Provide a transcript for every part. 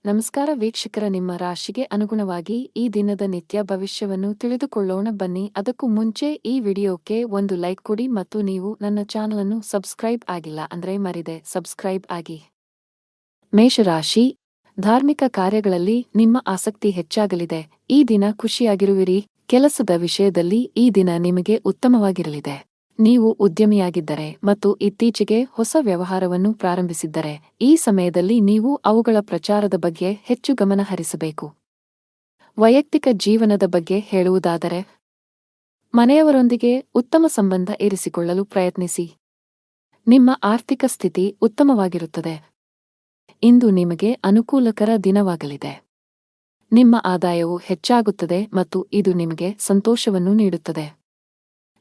ನಮಸ್ಕಾರ ವೀಕ್ಷಕರ, ನಿಮ್ಮ ರಾಶಿಗೆ ಅನುಗುಣವಾಗಿ ಈ ದಿನದ ನಿತ್ಯ ಭವಿಷ್ಯವನ್ನು ತಿಳಿದುಕೊಳ್ಳೋಣ ಬನ್ನಿ. ಅದಕ್ಕೂ ಮುಂಚೆ ಈ ವಿಡಿಯೋಕ್ಕೆ ಒಂದು ಲೈಕ್ ಕೊಡಿ ಮತ್ತು ನೀವು ನನ್ನ ಚಾನಲ್ ಅನ್ನು ಸಬ್ಸ್ಕ್ರೈಬ್ ಆಗಿಲ್ಲ ಅಂದ್ರೆ ಮರಿದೆ ಸಬ್ಸ್ಕ್ರೈಬ್ ಆಗಿ. ಮೇಷರಾಶಿ, ಧಾರ್ಮಿಕ ಕಾರ್ಯಗಳಲ್ಲಿ ನಿಮ್ಮ ಆಸಕ್ತಿ ಹೆಚ್ಚಾಗಲಿದೆ. ಈ ದಿನ ಖುಷಿಯಾಗಿರುವಿರಿ. ಕೆಲಸದ ವಿಷಯದಲ್ಲಿ ಈ ದಿನ ನಿಮಗೆ ಉತ್ತಮವಾಗಿರಲಿದೆ. ನೀವು ಉದ್ಯಮಿಯಾಗಿದ್ದರೆ ಮತ್ತು ಇತ್ತೀಚೆಗೆ ಹೊಸ ವ್ಯವಹಾರವನ್ನು ಪ್ರಾರಂಭಿಸಿದ್ದರೆ ಈ ಸಮಯದಲ್ಲಿ ನೀವು ಅವುಗಳ ಪ್ರಚಾರದ ಬಗ್ಗೆ ಹೆಚ್ಚು ಗಮನ ಹರಿಸಬೇಕು. ವೈಯಕ್ತಿಕ ಜೀವನದ ಬಗ್ಗೆ ಹೇಳುವುದಾದರೆ, ಮನೆಯವರೊಂದಿಗೆ ಉತ್ತಮ ಸಂಬಂಧ ಇರಿಸಿಕೊಳ್ಳಲು ಪ್ರಯತ್ನಿಸಿ. ನಿಮ್ಮ ಆರ್ಥಿಕ ಸ್ಥಿತಿ ಉತ್ತಮವಾಗಿರುತ್ತದೆ. ಇಂದು ನಿಮಗೆ ಅನುಕೂಲಕರ ದಿನವಾಗಲಿದೆ. ನಿಮ್ಮ ಆದಾಯವು ಹೆಚ್ಚಾಗುತ್ತದೆ ಮತ್ತು ಇದು ನಿಮಗೆ ಸಂತೋಷವನ್ನು ನೀಡುತ್ತದೆ.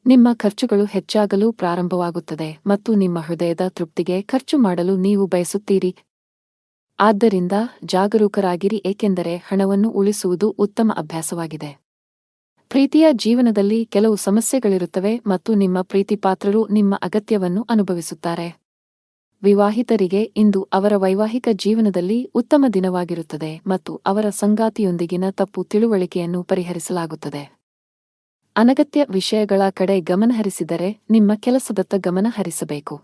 ನಿಮ್ಮ ಖರ್ಚುಗಳು ಹೆಚ್ಚಾಗಲು ಪ್ರಾರಂಭವಾಗುತ್ತದೆ ಮತ್ತು ನಿಮ್ಮ ಹೃದಯದ ತೃಪ್ತಿಗೆ ಖರ್ಚು ಮಾಡಲು ನೀವು ಬಯಸುತ್ತೀರಿ. ಆದ್ದರಿಂದ ಜಾಗರೂಕರಾಗಿರಿ, ಏಕೆಂದರೆ ಹಣವನ್ನು ಉಳಿಸುವುದು ಉತ್ತಮ ಅಭ್ಯಾಸವಾಗಿದೆ. ಪ್ರೀತಿಯ ಜೀವನದಲ್ಲಿ ಕೆಲವು ಸಮಸ್ಯೆಗಳಿರುತ್ತವೆ ಮತ್ತು ನಿಮ್ಮ ಪ್ರೀತಿಪಾತ್ರರು ನಿಮ್ಮ ಅಗತ್ಯವನ್ನು ಅನುಭವಿಸುತ್ತಾರೆ. ವಿವಾಹಿತರಿಗೆ ಇಂದು ಅವರ ವೈವಾಹಿಕ ಜೀವನದಲ್ಲಿ ಉತ್ತಮ ದಿನವಾಗಿರುತ್ತದೆ ಮತ್ತು ಅವರ ಸಂಗಾತಿಯೊಂದಿಗಿನ ತಪ್ಪು ತಿಳುವಳಿಕೆಯನ್ನು ಪರಿಹರಿಸಲಾಗುತ್ತದೆ. ಅನಗತ್ಯ ವಿಷಯಗಳ ಕಡೆ ಗಮನಹರಿಸಿದರೆ ನಿಮ್ಮ ಕೆಲಸದತ್ತ ಗಮನ ಹರಿಸಬೇಕು.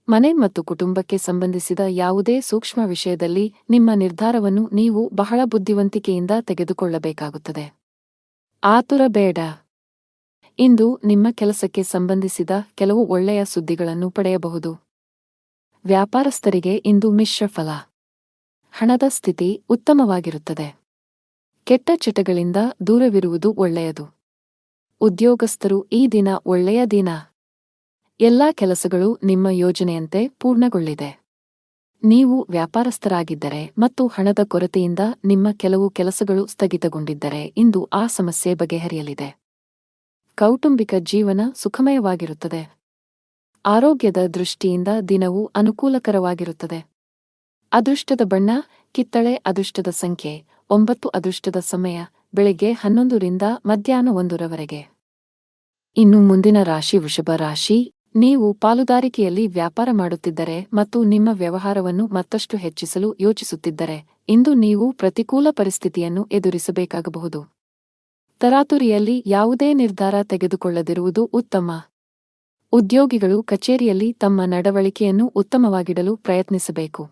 ಮನೆ ಮತ್ತು ಕುಟುಂಬಕ್ಕೆ ಸಂಬಂಧಿಸಿದ ಯಾವುದೇ ಸೂಕ್ಷ್ಮ ವಿಷಯದಲ್ಲಿ ನಿಮ್ಮ ನಿರ್ಧಾರವನ್ನು ನೀವು ಬಹಳ ಬುದ್ಧಿವಂತಿಕೆಯಿಂದ ತೆಗೆದುಕೊಳ್ಳಬೇಕಾಗುತ್ತದೆ. ಆತುರ ಬೇಡ. ಇಂದು ನಿಮ್ಮ ಕೆಲಸಕ್ಕೆ ಸಂಬಂಧಿಸಿದ ಕೆಲವು ಒಳ್ಳೆಯ ಸುದ್ದಿಗಳನ್ನು ಪಡೆಯಬಹುದು. ವ್ಯಾಪಾರಸ್ಥರಿಗೆ ಇಂದು ಮಿಶ್ರ ಫಲ. ಹಣದ ಸ್ಥಿತಿ ಉತ್ತಮವಾಗಿರುತ್ತದೆ. ಕೆಟ್ಟ ಚಟಗಳಿಂದ ದೂರವಿರುವುದು ಒಳ್ಳೆಯದು. ಉದ್ಯೋಗಸ್ಥರು ಈ ದಿನ ಒಳ್ಳೆಯ ದಿನ. ಎಲ್ಲಾ ಕೆಲಸಗಳು ನಿಮ್ಮ ಯೋಜನೆಯಂತೆ ಪೂರ್ಣಗೊಳ್ಳಿದೆ. ನೀವು ವ್ಯಾಪಾರಸ್ಥರಾಗಿದ್ದರೆ ಮತ್ತು ಹಣದ ಕೊರತೆಯಿಂದ ನಿಮ್ಮ ಕೆಲವು ಕೆಲಸಗಳು ಸ್ಥಗಿತಗೊಂಡಿದ್ದರೆ ಇಂದು ಆ ಸಮಸ್ಯೆ ಬಗೆಹರಿಯಲಿದೆ. ಕೌಟುಂಬಿಕ ಜೀವನ ಸುಖಮಯವಾಗಿರುತ್ತದೆ. ಆರೋಗ್ಯದ ದೃಷ್ಟಿಯಿಂದ ದಿನವು ಅನುಕೂಲಕರವಾಗಿರುತ್ತದೆ. ಅದೃಷ್ಟದ ಬಣ್ಣ ಕಿತ್ತಳೆ. ಅದೃಷ್ಟದ ಸಂಖ್ಯೆ 9. ಅದೃಷ್ಟದ ಸಮಯ ಬೆಳಿಗ್ಗೆ 11 ರಿಂದ ಮಧ್ಯಾಹ್ನ 1 ರವರೆಗೆ. ಇನ್ನು ಮುಂದಿನ ರಾಶಿ ವೃಷಭ ರಾಶಿ. ನೀವು ಪಾಲುದಾರಿಕೆಯಲ್ಲಿ ವ್ಯಾಪಾರ ಮಾಡುತ್ತಿದ್ದರೆ ಮತ್ತು ನಿಮ್ಮ ವ್ಯವಹಾರವನ್ನು ಮತ್ತಷ್ಟು ಹೆಚ್ಚಿಸಲು ಯೋಚಿಸುತ್ತಿದ್ದರೆ ಇಂದು ನೀವು ಪ್ರತಿಕೂಲ ಪರಿಸ್ಥಿತಿಯನ್ನು ಎದುರಿಸಬೇಕಾಗಬಹುದು. ತರಾತುರಿಯಲ್ಲಿ ಯಾವುದೇ ನಿರ್ಧಾರ ತೆಗೆದುಕೊಳ್ಳದಿರುವುದು ಉತ್ತಮ. ಉದ್ಯೋಗಿಗಳು ಕಚೇರಿಯಲ್ಲಿ ತಮ್ಮ ನಡವಳಿಕೆಯನ್ನು ಉತ್ತಮವಾಗಿಡಲು ಪ್ರಯತ್ನಿಸಬೇಕು.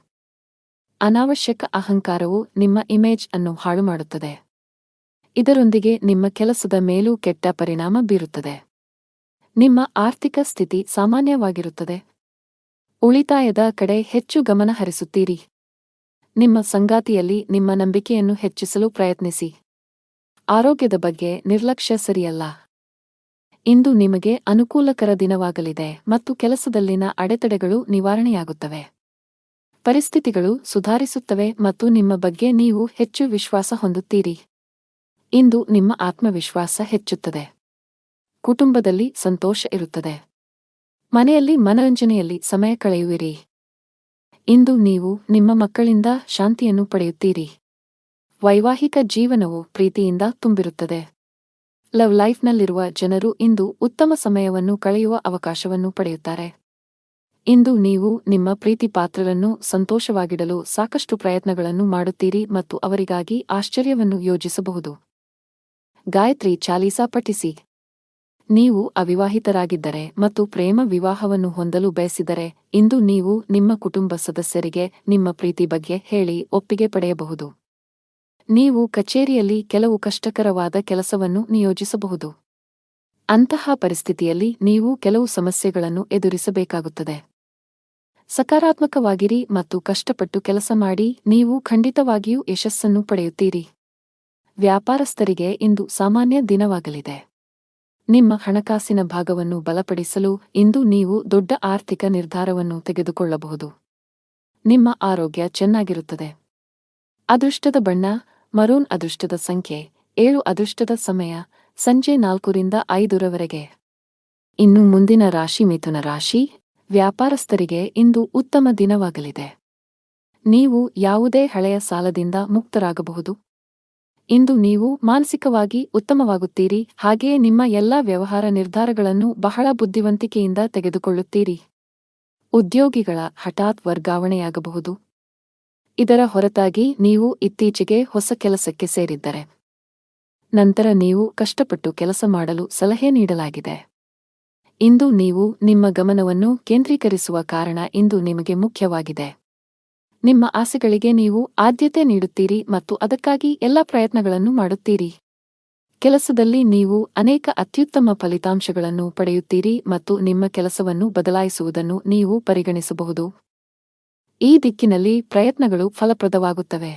ಅನಾವಶ್ಯಕ ಅಹಂಕಾರವು ನಿಮ್ಮ ಇಮೇಜ್ ಅನ್ನು ಹಾಳುಮಾಡುತ್ತದೆ. ಇದರೊಂದಿಗೆ ನಿಮ್ಮ ಕೆಲಸದ ಮೇಲೂ ಕೆಟ್ಟ ಪರಿಣಾಮ ಬೀರುತ್ತದೆ. ನಿಮ್ಮ ಆರ್ಥಿಕ ಸ್ಥಿತಿ ಸಾಮಾನ್ಯವಾಗಿರುತ್ತದೆ. ಉಳಿತಾಯದ ಕಡೆ ಹೆಚ್ಚು ಗಮನ ಹರಿಸುತ್ತೀರಿ. ನಿಮ್ಮ ಸಂಗಾತಿಯಲ್ಲಿ ನಿಮ್ಮ ನಂಬಿಕೆಯನ್ನು ಹೆಚ್ಚಿಸಲು ಪ್ರಯತ್ನಿಸಿ. ಆರೋಗ್ಯದ ಬಗ್ಗೆ ನಿರ್ಲಕ್ಷ್ಯ ಸರಿಯಲ್ಲ. ಇಂದು ನಿಮಗೆ ಅನುಕೂಲಕರ ದಿನವಾಗಲಿದೆ ಮತ್ತು ಕೆಲಸದಲ್ಲಿನ ಅಡೆತಡೆಗಳು ನಿವಾರಣೆಯಾಗುತ್ತವೆ. ಪರಿಸ್ಥಿತಿಗಳು ಸುಧಾರಿಸುತ್ತವೆ ಮತ್ತು ನಿಮ್ಮ ಬಗ್ಗೆ ನೀವು ಹೆಚ್ಚು ವಿಶ್ವಾಸ ಹೊಂದುತ್ತೀರಿ. ಇಂದು ನಿಮ್ಮ ಆತ್ಮವಿಶ್ವಾಸ ಹೆಚ್ಚುತ್ತದೆ. ಕುಟುಂಬದಲ್ಲಿ ಸಂತೋಷ ಇರುತ್ತದೆ. ಮನೆಯಲ್ಲಿ ಮನರಂಜನೆಯಲ್ಲಿ ಸಮಯ ಕಳೆಯುವಿರಿ. ಇಂದು ನೀವು ನಿಮ್ಮ ಮಕ್ಕಳಿಂದ ಶಾಂತಿಯನ್ನು ಪಡೆಯುತ್ತೀರಿ. ವೈವಾಹಿಕ ಜೀವನವು ಪ್ರೀತಿಯಿಂದ ತುಂಬಿರುತ್ತದೆ. ಲವ್ ಲೈಫ್ನಲ್ಲಿರುವ ಜನರು ಇಂದು ಉತ್ತಮ ಸಮಯವನ್ನು ಕಳೆಯುವ ಅವಕಾಶವನ್ನು ಪಡೆಯುತ್ತಾರೆ. ಇಂದು ನೀವು ನಿಮ್ಮ ಪ್ರೀತಿಪಾತ್ರರನ್ನು ಸಂತೋಷವಾಗಿಡಲು ಸಾಕಷ್ಟು ಪ್ರಯತ್ನಗಳನ್ನು ಮಾಡುತ್ತೀರಿ ಮತ್ತು ಅವರಿಗಾಗಿ ಆಶ್ಚರ್ಯವನ್ನು ಯೋಜಿಸಬಹುದು. ಗಾಯತ್ರಿ ಚಾಲೀಸಾ ಪಠಿಸಿ. ನೀವು ಅವಿವಾಹಿತರಾಗಿದ್ದರೆ ಮತ್ತು ಪ್ರೇಮ ವಿವಾಹವನ್ನು ಹೊಂದಲು ಬಯಸಿದರೆ ಇಂದು ನೀವು ನಿಮ್ಮ ಕುಟುಂಬ ಸದಸ್ಯರಿಗೆ ನಿಮ್ಮ ಪ್ರೀತಿ ಬಗ್ಗೆ ಹೇಳಿ ಒಪ್ಪಿಗೆ ಪಡೆಯಬಹುದು. ನೀವು ಕಚೇರಿಯಲ್ಲಿ ಕೆಲವು ಕಷ್ಟಕರವಾದ ಕೆಲಸವನ್ನು ನಿಯೋಜಿಸಬಹುದು. ಅಂತಹ ಪರಿಸ್ಥಿತಿಯಲ್ಲಿ ನೀವು ಕೆಲವು ಸಮಸ್ಯೆಗಳನ್ನು ಎದುರಿಸಬೇಕಾಗುತ್ತದೆ. ಸಕಾರಾತ್ಮಕವಾಗಿರಿ ಮತ್ತು ಕಷ್ಟಪಟ್ಟು ಕೆಲಸ ಮಾಡಿ, ನೀವು ಖಂಡಿತವಾಗಿಯೂ ಯಶಸ್ಸನ್ನು ಪಡೆಯುತ್ತೀರಿ. ವ್ಯಾಪಾರಸ್ಥರಿಗೆ ಇಂದು ಸಾಮಾನ್ಯ ದಿನವಾಗಲಿದೆ. ನಿಮ್ಮ ಹಣಕಾಸಿನ ಭಾಗವನ್ನು ಬಲಪಡಿಸಲು ಇಂದು ನೀವು ದೊಡ್ಡ ಆರ್ಥಿಕ ನಿರ್ಧಾರವನ್ನು ತೆಗೆದುಕೊಳ್ಳಬಹುದು. ನಿಮ್ಮ ಆರೋಗ್ಯ ಚೆನ್ನಾಗಿರುತ್ತದೆ. ಅದೃಷ್ಟದ ಬಣ್ಣ ಮರೂನ್. ಅದೃಷ್ಟದ ಸಂಖ್ಯೆ 7. ಅದೃಷ್ಟದ ಸಮಯ ಸಂಜೆ 4 ರಿಂದ 5 ರವರೆಗೆ. ಇನ್ನು ಮುಂದಿನ ರಾಶಿ ಮಿಥುನ ರಾಶಿ. ವ್ಯಾಪಾರಸ್ಥರಿಗೆ ಇಂದು ಉತ್ತಮ ದಿನವಾಗಲಿದೆ. ನೀವು ಯಾವುದೇ ಹಳೆಯ ಸಾಲದಿಂದ ಮುಕ್ತರಾಗಬಹುದು. ಇಂದು ನೀವು ಮಾನಸಿಕವಾಗಿ ಉತ್ತಮವಾಗುತ್ತೀರಿ, ಹಾಗೆಯೇ ನಿಮ್ಮ ಎಲ್ಲಾ ವ್ಯವಹಾರ ನಿರ್ಧಾರಗಳನ್ನು ಬಹಳ ಬುದ್ಧಿವಂತಿಕೆಯಿಂದ ತೆಗೆದುಕೊಳ್ಳುತ್ತೀರಿ. ಉದ್ಯೋಗಿಗಳ ಹಠಾತ್ ವರ್ಗಾವಣೆಯಾಗಬಹುದು. ಇದರ ಹೊರತಾಗಿ ನೀವು ಇತ್ತೀಚೆಗೆ ಹೊಸ ಕೆಲಸಕ್ಕೆ ಸೇರಿದ್ದರೆ ನಂತರ ನೀವು ಕಷ್ಟಪಟ್ಟು ಕೆಲಸ ಮಾಡಲು ಸಲಹೆ ನೀಡಲಾಗಿದೆ. ಇಂದು ನೀವು ನಿಮ್ಮ ಗಮನವನ್ನು ಕೇಂದ್ರೀಕರಿಸುವ ಕಾರಣ ಇಂದು ನಿಮಗೆ ಮುಖ್ಯವಾಗಿದೆ. ನಿಮ್ಮ ಆಸೆಗಳಿಗೆ ನೀವು ಆದ್ಯತೆ ನೀಡುತ್ತೀರಿ ಮತ್ತು ಅದಕ್ಕಾಗಿ ಎಲ್ಲ ಪ್ರಯತ್ನಗಳನ್ನು ಮಾಡುತ್ತೀರಿ. ಕೆಲಸದಲ್ಲಿ ನೀವು ಅನೇಕ ಅತ್ಯುತ್ತಮ ಫಲಿತಾಂಶಗಳನ್ನು ಪಡೆಯುತ್ತೀರಿ ಮತ್ತು ನಿಮ್ಮ ಕೆಲಸವನ್ನು ಬದಲಾಯಿಸುವುದನ್ನು ನೀವು ಪರಿಗಣಿಸಬಹುದು. ಈ ದಿಕ್ಕಿನಲ್ಲಿ ಪ್ರಯತ್ನಗಳು ಫಲಪ್ರದವಾಗುತ್ತವೆ.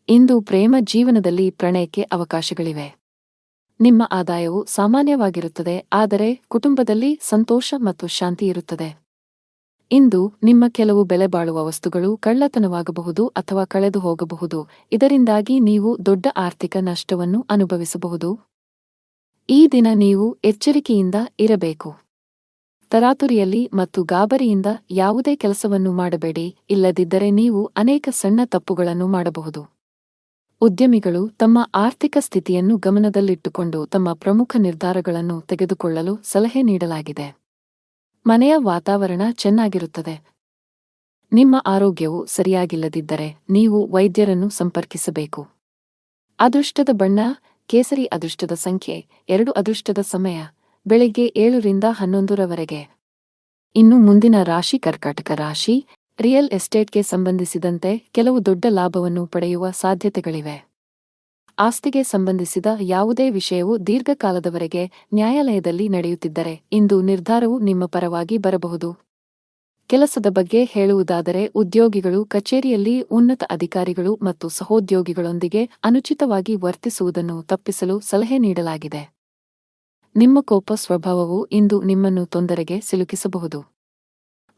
ಇಂದು ಪ್ರೇಮ ಜೀವನದಲ್ಲಿ ಪ್ರಣಯಕ್ಕೆ ಅವಕಾಶಗಳಿವೆ. ನಿಮ್ಮ ಆದಾಯವು ಸಾಮಾನ್ಯವಾಗಿರುತ್ತದೆ, ಆದರೆ ಕುಟುಂಬದಲ್ಲಿ ಸಂತೋಷ ಮತ್ತು ಶಾಂತಿ ಇರುತ್ತದೆ. ಇಂದು ನಿಮ್ಮ ಕೆಲವು ಬೆಲೆಬಾಳುವ ವಸ್ತುಗಳು ಕಳ್ಳತನವಾಗಬಹುದು ಅಥವಾ ಕಳೆದು ಹೋಗಬಹುದು, ಇದರಿಂದಾಗಿ ನೀವು ದೊಡ್ಡ ಆರ್ಥಿಕ ನಷ್ಟವನ್ನು ಅನುಭವಿಸಬಹುದು. ಈ ದಿನ ನೀವು ಎಚ್ಚರಿಕೆಯಿಂದ ಇರಬೇಕು. ತರಾತುರಿಯಲ್ಲಿ ಮತ್ತು ಗಾಬರಿಯಿಂದ ಯಾವುದೇ ಕೆಲಸವನ್ನು ಮಾಡಬೇಡಿ, ಇಲ್ಲದಿದ್ದರೆ ನೀವು ಅನೇಕ ಸಣ್ಣ ತಪ್ಪುಗಳನ್ನು ಮಾಡಬಹುದು. ಉದ್ಯಮಿಗಳು ತಮ್ಮ ಆರ್ಥಿಕ ಸ್ಥಿತಿಯನ್ನು ಗಮನದಲ್ಲಿಟ್ಟುಕೊಂಡು ತಮ್ಮ ಪ್ರಮುಖ ನಿರ್ಧಾರಗಳನ್ನು ತೆಗೆದುಕೊಳ್ಳಲು ಸಲಹೆ ನೀಡಲಾಗಿದೆ. ಮನೆಯ ವಾತಾವರಣ ಚೆನ್ನಾಗಿರುತ್ತದೆ. ನಿಮ್ಮ ಆರೋಗ್ಯವು ಸರಿಯಾಗಿಲ್ಲದಿದ್ದರೆ ನೀವು ವೈದ್ಯರನ್ನು ಸಂಪರ್ಕಿಸಬೇಕು. ಅದೃಷ್ಟದ ಬಣ್ಣ ಕೇಸರಿ. ಅದೃಷ್ಟದ ಸಂಖ್ಯೆ 2. ಅದೃಷ್ಟದ ಸಮಯ ಬೆಳಿಗ್ಗೆ 7 ರಿಂದ 11 ರವರೆಗೆ. ಇನ್ನು ಮುಂದಿನ ರಾಶಿ ಕರ್ಕಾಟಕ ರಾಶಿ. ರಿಯಲ್ ಎಸ್ಟೇಟ್ಗೆ ಸಂಬಂಧಿಸಿದಂತೆ ಕೆಲವು ದೊಡ್ಡ ಲಾಭವನ್ನು ಪಡೆಯುವ ಸಾಧ್ಯತೆಗಳಿವೆ. ಆಸ್ತಿಗೆ ಸಂಬಂಧಿಸಿದ ಯಾವುದೇ ವಿಷಯವು ದೀರ್ಘಕಾಲದವರೆಗೆ ನ್ಯಾಯಾಲಯದಲ್ಲಿ ನಡೆಯುತ್ತಿದ್ದರೆ ಇಂದು ನಿರ್ಧಾರವು ನಿಮ್ಮ ಪರವಾಗಿ ಬರಬಹುದು. ಕೆಲಸದ ಬಗ್ಗೆ ಹೇಳುವುದಾದರೆ, ಉದ್ಯೋಗಿಗಳು ಕಚೇರಿಯಲ್ಲಿ ಉನ್ನತ ಅಧಿಕಾರಿಗಳು ಮತ್ತು ಸಹೋದ್ಯೋಗಿಗಳೊಂದಿಗೆ ಅನುಚಿತವಾಗಿ ವರ್ತಿಸುವುದನ್ನು ತಪ್ಪಿಸಲು ಸಲಹೆ ನೀಡಲಾಗಿದೆ. ನಿಮ್ಮ ಕೋಪ ಸ್ವಭಾವವು ಇಂದು ನಿಮ್ಮನ್ನು ತೊಂದರೆಗೆ ಸಿಲುಕಿಸಬಹುದು.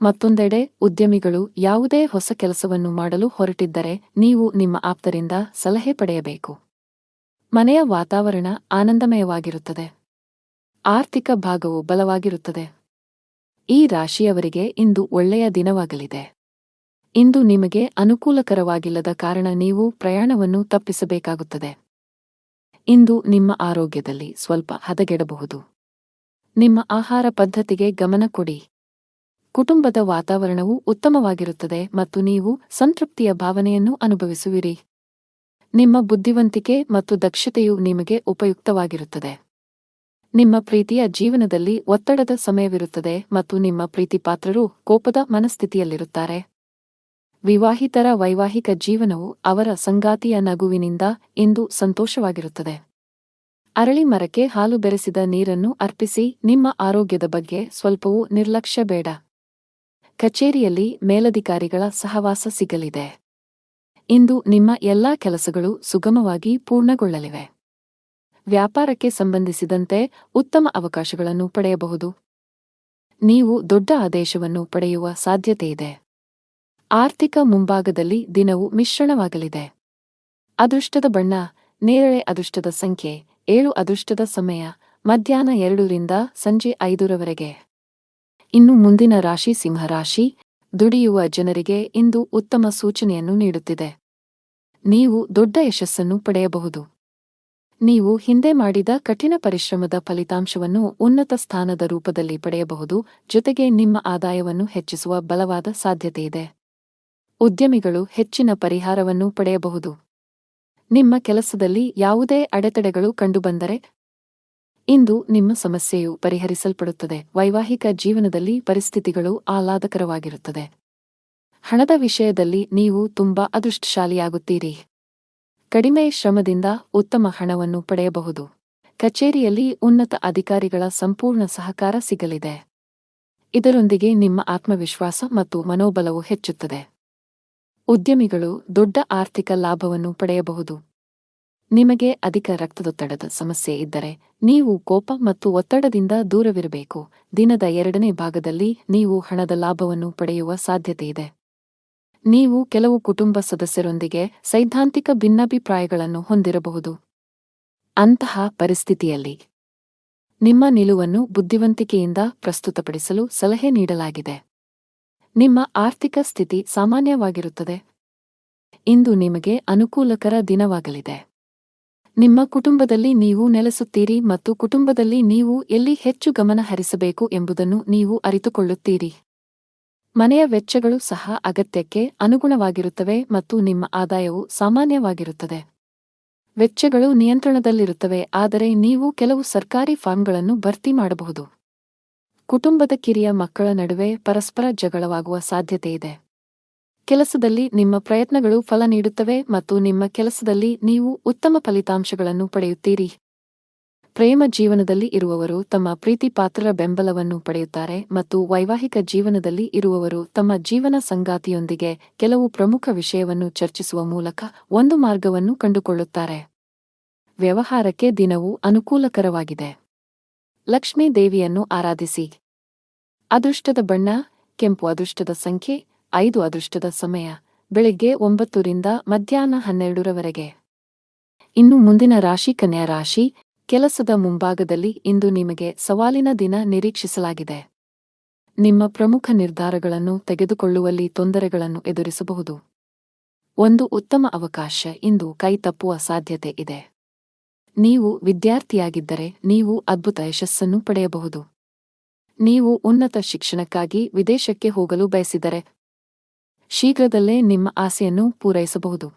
ಮತ್ತೊಂದೆಡೆ, ಉದ್ಯಮಿಗಳು ಯಾವುದೇ ಹೊಸ ಕೆಲಸವನ್ನು ಮಾಡಲು ಹೊರಟಿದ್ದರೆ ನೀವು ನಿಮ್ಮ ಆಪ್ತರಿಂದ ಸಲಹೆ ಪಡೆಯಬೇಕು. ಮನೆಯ ವಾತಾವರಣ ಆನಂದಮಯವಾಗಿರುತ್ತದೆ. ಆರ್ಥಿಕ ಭಾಗವು ಬಲವಾಗಿರುತ್ತದೆ. ಈ ರಾಶಿಯವರಿಗೆ ಇಂದು ಒಳ್ಳೆಯ ದಿನವಾಗಲಿದೆ. ಇಂದು ನಿಮಗೆ ಅನುಕೂಲಕರವಾಗಿಲ್ಲದ ಕಾರಣ ನೀವು ಪ್ರಯಾಣವನ್ನು ತಪ್ಪಿಸಬೇಕಾಗುತ್ತದೆ. ಇಂದು ನಿಮ್ಮ ಆರೋಗ್ಯದಲ್ಲಿ ಸ್ವಲ್ಪ ಹದಗೆಡಬಹುದು. ನಿಮ್ಮ ಆಹಾರ ಪದ್ಧತಿಗೆ ಗಮನ ಕೊಡಿ. ಕುಟುಂಬದ ವಾತಾವರಣವು ಉತ್ತಮವಾಗಿರುತ್ತದೆ ಮತ್ತು ನೀವು ಸಂತೃಪ್ತಿಯ ಭಾವನೆಯನ್ನು ಅನುಭವಿಸುವಿರಿ. ನಿಮ್ಮ ಬುದ್ಧಿವಂತಿಕೆ ಮತ್ತು ದಕ್ಷತೆಯು ನಿಮಗೆ ಉಪಯುಕ್ತವಾಗಿರುತ್ತದೆ. ನಿಮ್ಮ ಪ್ರೀತಿಯ ಜೀವನದಲ್ಲಿ ಒತ್ತಡದ ಸಮಯವಿರುತ್ತದೆ ಮತ್ತು ನಿಮ್ಮ ಪ್ರೀತಿಪಾತ್ರರು ಕೋಪದ ಮನಸ್ಥಿತಿಯಲ್ಲಿರುತ್ತಾರೆ. ವಿವಾಹಿತರ ವೈವಾಹಿಕ ಜೀವನವು ಅವರ ಸಂಗಾತಿಯ ನಗುವಿನಿಂದ ಇಂದು ಸಂತೋಷವಾಗಿರುತ್ತದೆ. ಅರಳಿ ಮರಕ್ಕೆ ಹಾಲು ಬೆರೆಸಿದ ನೀರನ್ನು ಅರ್ಪಿಸಿ. ನಿಮ್ಮ ಆರೋಗ್ಯದ ಬಗ್ಗೆ ಸ್ವಲ್ಪವೂ ನಿರ್ಲಕ್ಷ್ಯ ಬೇಡ. ಕಚೇರಿಯಲ್ಲಿ ಮೇಲಧಿಕಾರಿಗಳ ಸಹವಾಸ ಸಿಗಲಿದೆ. ಇಂದು ನಿಮ್ಮ ಎಲ್ಲಾ ಕೆಲಸಗಳು ಸುಗಮವಾಗಿ ಪೂರ್ಣಗೊಳ್ಳಲಿವೆ. ವ್ಯಾಪಾರಕ್ಕೆ ಸಂಬಂಧಿಸಿದಂತೆ ಉತ್ತಮ ಅವಕಾಶಗಳನ್ನು ಪಡೆಯಬಹುದು. ನೀವು ದೊಡ್ಡ ಆದೇಶವನ್ನು ಪಡೆಯುವ ಸಾಧ್ಯತೆಯಿದೆ. ಆರ್ಥಿಕ ಮುಂಭಾಗದಲ್ಲಿ ದಿನವು ಮಿಶ್ರಣವಾಗಲಿದೆ. ಅದೃಷ್ಟದ ಬಣ್ಣ ನೇರಳೆ. ಅದೃಷ್ಟದ ಸಂಖ್ಯೆ 7. ಅದೃಷ್ಟದ ಸಮಯ ಮಧ್ಯಾಹ್ನ 2 ರಿಂದ ಸಂಜೆ 5 ರವರೆಗೆ. ಇನ್ನು ಮುಂದಿನ ರಾಶಿ ಸಿಂಹರಾಶಿ. ದುಡಿಯುವ ಜನರಿಗೆ ಇಂದು ಉತ್ತಮ ಸೂಚನೆಯನ್ನು ನೀಡುತ್ತಿದೆ. ನೀವು ದೊಡ್ಡ ಯಶಸ್ಸನ್ನು ಪಡೆಯಬಹುದು. ನೀವು ಹಿಂದೆ ಮಾಡಿದ ಕಠಿಣ ಪರಿಶ್ರಮದ ಫಲಿತಾಂಶವನ್ನು ಉನ್ನತ ಸ್ಥಾನದ ರೂಪದಲ್ಲಿ ಪಡೆಯಬಹುದು. ಜೊತೆಗೆ ನಿಮ್ಮ ಆದಾಯವನ್ನು ಹೆಚ್ಚಿಸುವ ಬಲವಾದ ಸಾಧ್ಯತೆಯಿದೆ. ಉದ್ಯಮಿಗಳು ಹೆಚ್ಚಿನ ಪರಿಹಾರವನ್ನು ಪಡೆಯಬಹುದು. ನಿಮ್ಮ ಕೆಲಸದಲ್ಲಿ ಯಾವುದೇ ಅಡೆತಡೆಗಳು ಕಂಡುಬಂದರೆ ಇಂದು ನಿಮ್ಮ ಸಮಸ್ಯೆಯು ಪರಿಹರಿಸಲ್ಪಡುತ್ತದೆ. ವೈವಾಹಿಕ ಜೀವನದಲ್ಲಿ ಪರಿಸ್ಥಿತಿಗಳು ಆಹ್ಲಾದಕರವಾಗಿರುತ್ತದೆ. ಹಣದ ವಿಷಯದಲ್ಲಿ ನೀವು ತುಂಬಾ ಅದೃಷ್ಟಶಾಲಿಯಾಗುತ್ತೀರಿ. ಕಡಿಮೆ ಶ್ರಮದಿಂದ ಉತ್ತಮ ಹಣವನ್ನು ಪಡೆಯಬಹುದು. ಕಚೇರಿಯಲ್ಲಿ ಉನ್ನತ ಅಧಿಕಾರಿಗಳ ಸಂಪೂರ್ಣ ಸಹಕಾರ ಸಿಗಲಿದೆ. ಇದರೊಂದಿಗೆ ನಿಮ್ಮ ಆತ್ಮವಿಶ್ವಾಸ ಮತ್ತು ಮನೋಬಲವು ಹೆಚ್ಚುತ್ತದೆ. ಉದ್ಯಮಿಗಳು ದೊಡ್ಡ ಆರ್ಥಿಕ ಲಾಭವನ್ನು ಪಡೆಯಬಹುದು. ನಿಮಗೆ ಅಧಿಕ ರಕ್ತದೊತ್ತಡದ ಸಮಸ್ಯೆ ಇದ್ದರೆ ನೀವು ಕೋಪ ಮತ್ತು ಒತ್ತಡದಿಂದ ದೂರವಿರಬೇಕು. ದಿನದ 2ನೇ ಭಾಗದಲ್ಲಿ ನೀವು ಹಣದ ಲಾಭವನ್ನು ಪಡೆಯುವ ಸಾಧ್ಯತೆಯಿದೆ. ನೀವು ಕೆಲವು ಕುಟುಂಬ ಸದಸ್ಯರೊಂದಿಗೆ ಸೈದ್ಧಾಂತಿಕ ಭಿನ್ನಾಭಿಪ್ರಾಯಗಳನ್ನು ಹೊಂದಿರಬಹುದು. ಅಂತಹ ಪರಿಸ್ಥಿತಿಯಲ್ಲಿ ನಿಮ್ಮ ನಿಲುವನ್ನು ಬುದ್ಧಿವಂತಿಕೆಯಿಂದ ಪ್ರಸ್ತುತಪಡಿಸಲು ಸಲಹೆ ನೀಡಲಾಗಿದೆ. ನಿಮ್ಮ ಆರ್ಥಿಕ ಸ್ಥಿತಿ ಸಾಮಾನ್ಯವಾಗಿರುತ್ತದೆ. ಇಂದು ನಿಮಗೆ ಅನುಕೂಲಕರ ದಿನವಾಗಲಿದೆ. ನಿಮ್ಮ ಕುಟುಂಬದಲ್ಲಿ ನೀವು ನೆಲೆಸುತ್ತೀರಿ ಮತ್ತು ಕುಟುಂಬದಲ್ಲಿ ನೀವು ಎಲ್ಲಿ ಹೆಚ್ಚು ಗಮನ ಹರಿಸಬೇಕು ಎಂಬುದನ್ನು ನೀವು ಅರಿತುಕೊಳ್ಳುತ್ತೀರಿ. ಮನೆಯ ವೆಚ್ಚಗಳು ಸಹ ಅಗತ್ಯಕ್ಕೆ ಅನುಗುಣವಾಗಿರುತ್ತವೆ ಮತ್ತು ನಿಮ್ಮ ಆದಾಯವು ಸಾಮಾನ್ಯವಾಗಿರುತ್ತದೆ. ವೆಚ್ಚಗಳು ನಿಯಂತ್ರಣದಲ್ಲಿರುತ್ತವೆ, ಆದರೆ ನೀವು ಕೆಲವು ಸರ್ಕಾರಿ ಫಾರ್ಮ್ಗಳನ್ನು ಭರ್ತಿ ಮಾಡಬಹುದು. ಕುಟುಂಬದ ಕಿರಿಯ ಮಕ್ಕಳ ನಡುವೆ ಪರಸ್ಪರ ಜಗಳವಾಗುವ ಸಾಧ್ಯತೆಯಿದೆ. ಕೆಲಸದಲ್ಲಿ ನಿಮ್ಮ ಪ್ರಯತ್ನಗಳು ಫಲ ನೀಡುತ್ತವೆ ಮತ್ತು ನಿಮ್ಮ ಕೆಲಸದಲ್ಲಿ ನೀವು ಉತ್ತಮ ಫಲಿತಾಂಶಗಳನ್ನು ಪಡೆಯುತ್ತೀರಿ. ಪ್ರೇಮ ಜೀವನದಲ್ಲಿ ಇರುವವರು ತಮ್ಮ ಪ್ರೀತಿಪಾತ್ರರ ಬೆಂಬಲವನ್ನು ಪಡೆಯುತ್ತಾರೆ ಮತ್ತು ವೈವಾಹಿಕ ಜೀವನದಲ್ಲಿ ಇರುವವರು ತಮ್ಮ ಜೀವನ ಸಂಗಾತಿಯೊಂದಿಗೆ ಕೆಲವು ಪ್ರಮುಖ ವಿಷಯವನ್ನು ಚರ್ಚಿಸುವ ಮೂಲಕ ಒಂದು ಮಾರ್ಗವನ್ನು ಕಂಡುಕೊಳ್ಳುತ್ತಾರೆ. ವ್ಯವಹಾರಕ್ಕೆ ದಿನವು ಅನುಕೂಲಕರವಾಗಿದೆ. ಲಕ್ಷ್ಮೀ ದೇವಿಯನ್ನು ಆರಾಧಿಸಿ. ಅದೃಷ್ಟದ ಬಣ್ಣ ಕೆಂಪು. ಅದೃಷ್ಟದ ಸಂಖ್ಯೆ 5. ಅದೃಷ್ಟದ ಸಮಯ ಬೆಳಗ್ಗೆ 9 ರಿಂದ ಮಧ್ಯಾಹ್ನ 12 ರವರೆಗೆ. ಇನ್ನು ಮುಂದಿನ ರಾಶಿ ಕನ್ಯಾ ರಾಶಿ. ಕೆಲಸದ ಮುಂಭಾಗದಲ್ಲಿ ಇಂದು ನಿಮಗೆ ಸವಾಲಿನ ದಿನ ನಿರೀಕ್ಷಿಸಲಾಗಿದೆ. ನಿಮ್ಮ ಪ್ರಮುಖ ನಿರ್ಧಾರಗಳನ್ನು ತೆಗೆದುಕೊಳ್ಳುವಲ್ಲಿ ತೊಂದರೆಗಳನ್ನು ಎದುರಿಸಬಹುದು. ಒಂದು ಉತ್ತಮ ಅವಕಾಶ ಇಂದು ಕೈ ತಪ್ಪುವ ಸಾಧ್ಯತೆ ಇದೆ. ನೀವು ವಿದ್ಯಾರ್ಥಿಯಾಗಿದ್ದರೆ ನೀವು ಅದ್ಭುತ ಯಶಸ್ಸನ್ನು ಪಡೆಯಬಹುದು. ನೀವು ಉನ್ನತ ಶಿಕ್ಷಣಕ್ಕಾಗಿ ವಿದೇಶಕ್ಕೆ ಹೋಗಲು ಬಯಸಿದರೆ ಶೀಘ್ರದಲ್ಲೇ ನಿಮ್ಮ ಆಸೆಯನ್ನು ಪೂರೈಸಬಹುದು.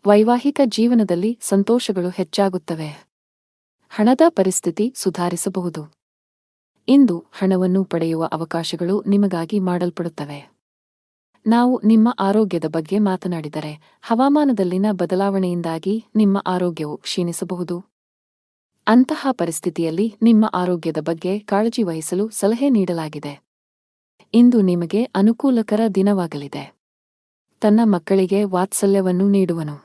ವೈವಾಹಿಕ ಜೀವನದಲ್ಲಿ ಸಂತೋಷಗಳು ಹೆಚ್ಚಾಗುತ್ತವೆ. ಹಣದ ಪರಿಸ್ಥಿತಿ ಸುಧಾರಿಸಬಹುದು. ಇಂದು ಹಣವನ್ನು ಪಡೆಯುವ ಅವಕಾಶಗಳು ನಿಮಗಾಗಿ ಮಾಡಲ್ಪಡುತ್ತವೆ. ನಾವು ನಿಮ್ಮ ಆರೋಗ್ಯದ ಬಗ್ಗೆ ಮಾತನಾಡಿದರೆ, ಹವಾಮಾನದಲ್ಲಿನ ಬದಲಾವಣೆಯಿಂದಾಗಿ ನಿಮ್ಮ ಆರೋಗ್ಯವು ಕ್ಷೀಣಿಸಬಹುದು. ಅಂತಹ ಪರಿಸ್ಥಿತಿಯಲ್ಲಿ ನಿಮ್ಮ ಆರೋಗ್ಯದ ಬಗ್ಗೆ ಕಾಳಜಿ ವಹಿಸಲು ಸಲಹೆ ನೀಡಲಾಗಿದೆ. ಇಂದು ನಿಮಗೆ ಅನುಕೂಲಕರ ದಿನವಾಗಲಿದೆ. ತನ್ನ ಮಕ್ಕಳಿಗೆ ವಾತ್ಸಲ್ಯವನ್ನು ನೀಡುವನು.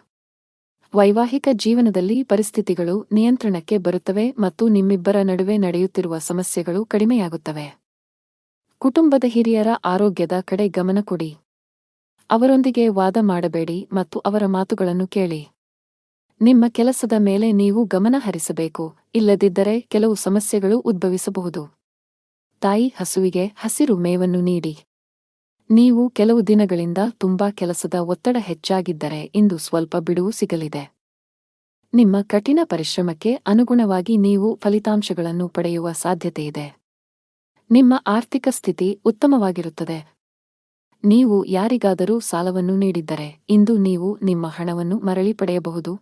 ವೈವಾಹಿಕ ಜೀವನದಲ್ಲಿ ಪರಿಸ್ಥಿತಿಗಳು ನಿಯಂತ್ರಣಕ್ಕೆ ಬರುತ್ತವೆ ಮತ್ತು ನಿಮ್ಮಿಬ್ಬರ ನಡುವೆ ನಡೆಯುತ್ತಿರುವ ಸಮಸ್ಯೆಗಳು ಕಡಿಮೆಯಾಗುತ್ತವೆ. ಕುಟುಂಬದ ಹಿರಿಯರ ಆರೋಗ್ಯದ ಕಡೆ ಗಮನ ಕೊಡಿ. ಅವರೊಂದಿಗೆ ವಾದ ಮಾಡಬೇಡಿ ಮತ್ತು ಅವರ ಮಾತುಗಳನ್ನು ಕೇಳಿ. ನಿಮ್ಮ ಕೆಲಸದ ಮೇಲೆ ನೀವು ಗಮನ ಹರಿಸಬೇಕು, ಇಲ್ಲದಿದ್ದರೆ ಕೆಲವು ಸಮಸ್ಯೆಗಳು ಉದ್ಭವಿಸಬಹುದು. ತಾಯಿ ಹಸುವಿಗೆ ಹಸಿರು ಮೇವನ್ನು ನೀಡಿ. ನೀವು ಕೆಲವು ದಿನಗಳಿಂದ ತುಂಬಾ ಕೆಲಸದ ಒತ್ತಡ ಹೆಚ್ಚಾಗಿದ್ದರೆ ಇಂದು ಸ್ವಲ್ಪ ಬಿಡುವು ಸಿಗಲಿದೆ. ನಿಮ್ಮ ಕಠಿಣ ಪರಿಶ್ರಮಕ್ಕೆ ಅನುಗುಣವಾಗಿ ನೀವು ಫಲಿತಾಂಶಗಳನ್ನು ಪಡೆಯುವ ಸಾಧ್ಯತೆಯಿದೆ. ನಿಮ್ಮ ಆರ್ಥಿಕ ಸ್ಥಿತಿ ಉತ್ತಮವಾಗಿರುತ್ತದೆ. ನೀವು ಯಾರಿಗಾದರೂ ಸಾಲವನ್ನು ನೀಡಿದ್ದರೆ ಇಂದು ನೀವು ನಿಮ್ಮ ಹಣವನ್ನು ಮರಳಿ ಪಡೆಯಬಹುದು.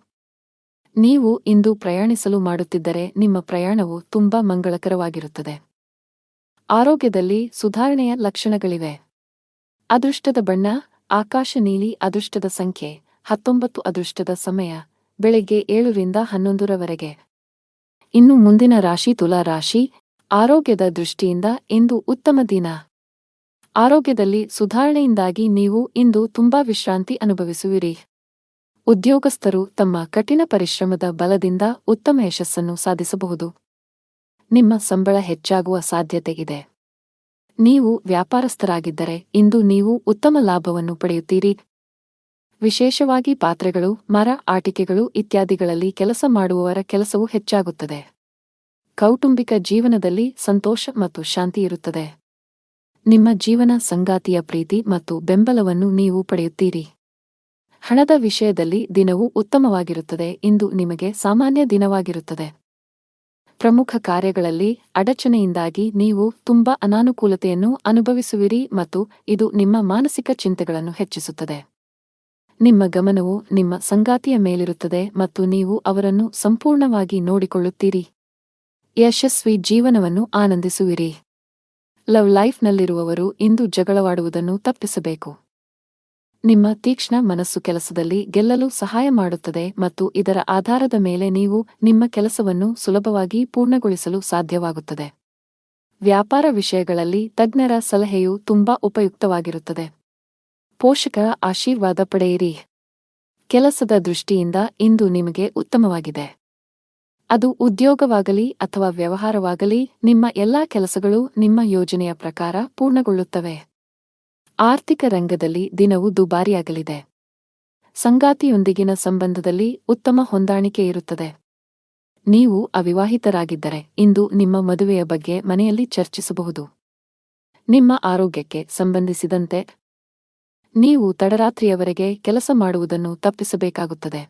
ನೀವು ಇಂದು ಪ್ರಯಾಣಿಸಲು ಮಾಡುತ್ತಿದ್ದರೆ ನಿಮ್ಮ ಪ್ರಯಾಣವು ತುಂಬಾ ಮಂಗಳಕರವಾಗಿರುತ್ತದೆ. ಆರೋಗ್ಯದಲ್ಲಿ ಸುಧಾರಣೆಯ ಲಕ್ಷಣಗಳಿವೆ. ಅದೃಷ್ಟದ ಬಣ್ಣ ಆಕಾಶ ನೀಲಿ. ಅದೃಷ್ಟದ ಸಂಖ್ಯೆ 19. ಅದೃಷ್ಟದ ಸಮಯ ಬೆಳಗ್ಗೆ 7 ರಿಂದ 11 ರವರೆಗೆ. ಇನ್ನು ಮುಂದಿನ ರಾಶಿ ತುಲಾ ರಾಶಿ. ಆರೋಗ್ಯದ ದೃಷ್ಟಿಯಿಂದ ಇಂದು ಉತ್ತಮ ದಿನ. ಆರೋಗ್ಯದಲ್ಲಿ ಸುಧಾರಣೆಯಿಂದಾಗಿ ನೀವು ಇಂದು ತುಂಬಾ ವಿಶ್ರಾಂತಿ ಅನುಭವಿಸುವಿರಿ. ಉದ್ಯೋಗಸ್ಥರು ತಮ್ಮ ಕಠಿಣ ಪರಿಶ್ರಮದ ಬಲದಿಂದ ಉತ್ತಮ ಯಶಸ್ಸನ್ನು ಸಾಧಿಸಬಹುದು. ನಿಮ್ಮ ಸಂಬಳ ಹೆಚ್ಚಾಗುವ ಸಾಧ್ಯತೆ ಇದೆ. ನೀವು ವ್ಯಾಪಾರಸ್ಥರಾಗಿದ್ದರೆ ಇಂದು ನೀವು ಉತ್ತಮ ಲಾಭವನ್ನು ಪಡೆಯುತ್ತೀರಿ. ವಿಶೇಷವಾಗಿ ಪಾತ್ರೆಗಳು, ಮರ, ಆಟಿಕೆಗಳು ಇತ್ಯಾದಿಗಳಲ್ಲಿ ಕೆಲಸ ಮಾಡುವವರ ಕೆಲಸವು ಹೆಚ್ಚಾಗುತ್ತದೆ. ಕೌಟುಂಬಿಕ ಜೀವನದಲ್ಲಿ ಸಂತೋಷ ಮತ್ತು ಶಾಂತಿ ಇರುತ್ತದೆ. ನಿಮ್ಮ ಜೀವನ ಸಂಗಾತಿಯ ಪ್ರೀತಿ ಮತ್ತು ಬೆಂಬಲವನ್ನು ನೀವು ಪಡೆಯುತ್ತೀರಿ. ಹಣದ ವಿಷಯದಲ್ಲಿ ದಿನವು ಉತ್ತಮವಾಗಿರುತ್ತದೆ. ಇಂದು ನಿಮಗೆ ಸಾಮಾನ್ಯ ದಿನವಾಗಿರುತ್ತದೆ. ಪ್ರಮುಖ ಕಾರ್ಯಗಳಲ್ಲಿ ಅಡಚಣೆಯಿಂದಾಗಿ ನೀವು ತುಂಬಾ ಅನಾನುಕೂಲತೆಯನ್ನು ಅನುಭವಿಸುವಿರಿ ಮತ್ತು ಇದು ನಿಮ್ಮ ಮಾನಸಿಕ ಚಿಂತೆಗಳನ್ನು ಹೆಚ್ಚಿಸುತ್ತದೆ. ನಿಮ್ಮ ಗಮನವು ನಿಮ್ಮ ಸಂಗಾತಿಯ ಮೇಲಿರುತ್ತದೆ ಮತ್ತು ನೀವು ಅವರನ್ನು ಸಂಪೂರ್ಣವಾಗಿ ನೋಡಿಕೊಳ್ಳುತ್ತೀರಿ. ಯಶಸ್ವಿ ಜೀವನವನ್ನು ಆನಂದಿಸುವಿರಿ. ಲವ್ ಲೈಫ್ನಲ್ಲಿರುವವರು ಇಂದು ಜಗಳವಾಡುವುದನ್ನು ತಪ್ಪಿಸಬೇಕು. ನಿಮ್ಮ ತೀಕ್ಷ್ಣ ಮನಸ್ಸು ಕೆಲಸದಲ್ಲಿ ಗೆಲ್ಲಲು ಸಹಾಯ ಮಾಡುತ್ತದೆ ಮತ್ತು ಇದರ ಆಧಾರದ ಮೇಲೆ ನೀವು ನಿಮ್ಮ ಕೆಲಸವನ್ನು ಸುಲಭವಾಗಿ ಪೂರ್ಣಗೊಳಿಸಲು ಸಾಧ್ಯವಾಗುತ್ತದೆ. ವ್ಯಾಪಾರ ವಿಷಯಗಳಲ್ಲಿ ತಜ್ಞರ ಸಲಹೆಯು ತುಂಬಾ ಉಪಯುಕ್ತವಾಗಿರುತ್ತದೆ. ಪೋಷಕರ ಆಶೀರ್ವಾದ ಪಡೆಯಿರಿ. ಕೆಲಸದ ದೃಷ್ಟಿಯಿಂದ ಇಂದು ನಿಮಗೆ ಉತ್ತಮವಾಗಿದೆ. ಅದು ಉದ್ಯೋಗವಾಗಲಿ ಅಥವಾ ವ್ಯವಹಾರವಾಗಲಿ, ನಿಮ್ಮ ಎಲ್ಲಾ ಕೆಲಸಗಳು ನಿಮ್ಮ ಯೋಜನೆಯ ಪ್ರಕಾರ ಪೂರ್ಣಗೊಳ್ಳುತ್ತವೆ. ಆರ್ಥಿಕ ರಂಗದಲ್ಲಿ ದಿನವು ದುಬಾರಿಯಾಗಲಿದೆ. ಸಂಗಾತಿಯೊಂದಿಗಿನ ಸಂಬಂಧದಲ್ಲಿ ಉತ್ತಮ ಹೊಂದಾಣಿಕೆ ಇರುತ್ತದೆ. ನೀವು ಅವಿವಾಹಿತರಾಗಿದ್ದರೆ ಇಂದು ನಿಮ್ಮ ಮದುವೆಯ ಬಗ್ಗೆ ಮನೆಯಲ್ಲಿ ಚರ್ಚಿಸಬಹುದು. ನಿಮ್ಮ ಆರೋಗ್ಯಕ್ಕೆ ಸಂಬಂಧಿಸಿದಂತೆ ನೀವು ತಡರಾತ್ರಿಯವರೆಗೆ ಕೆಲಸ ಮಾಡುವುದನ್ನು ತಪ್ಪಿಸಬೇಕಾಗುತ್ತದೆ.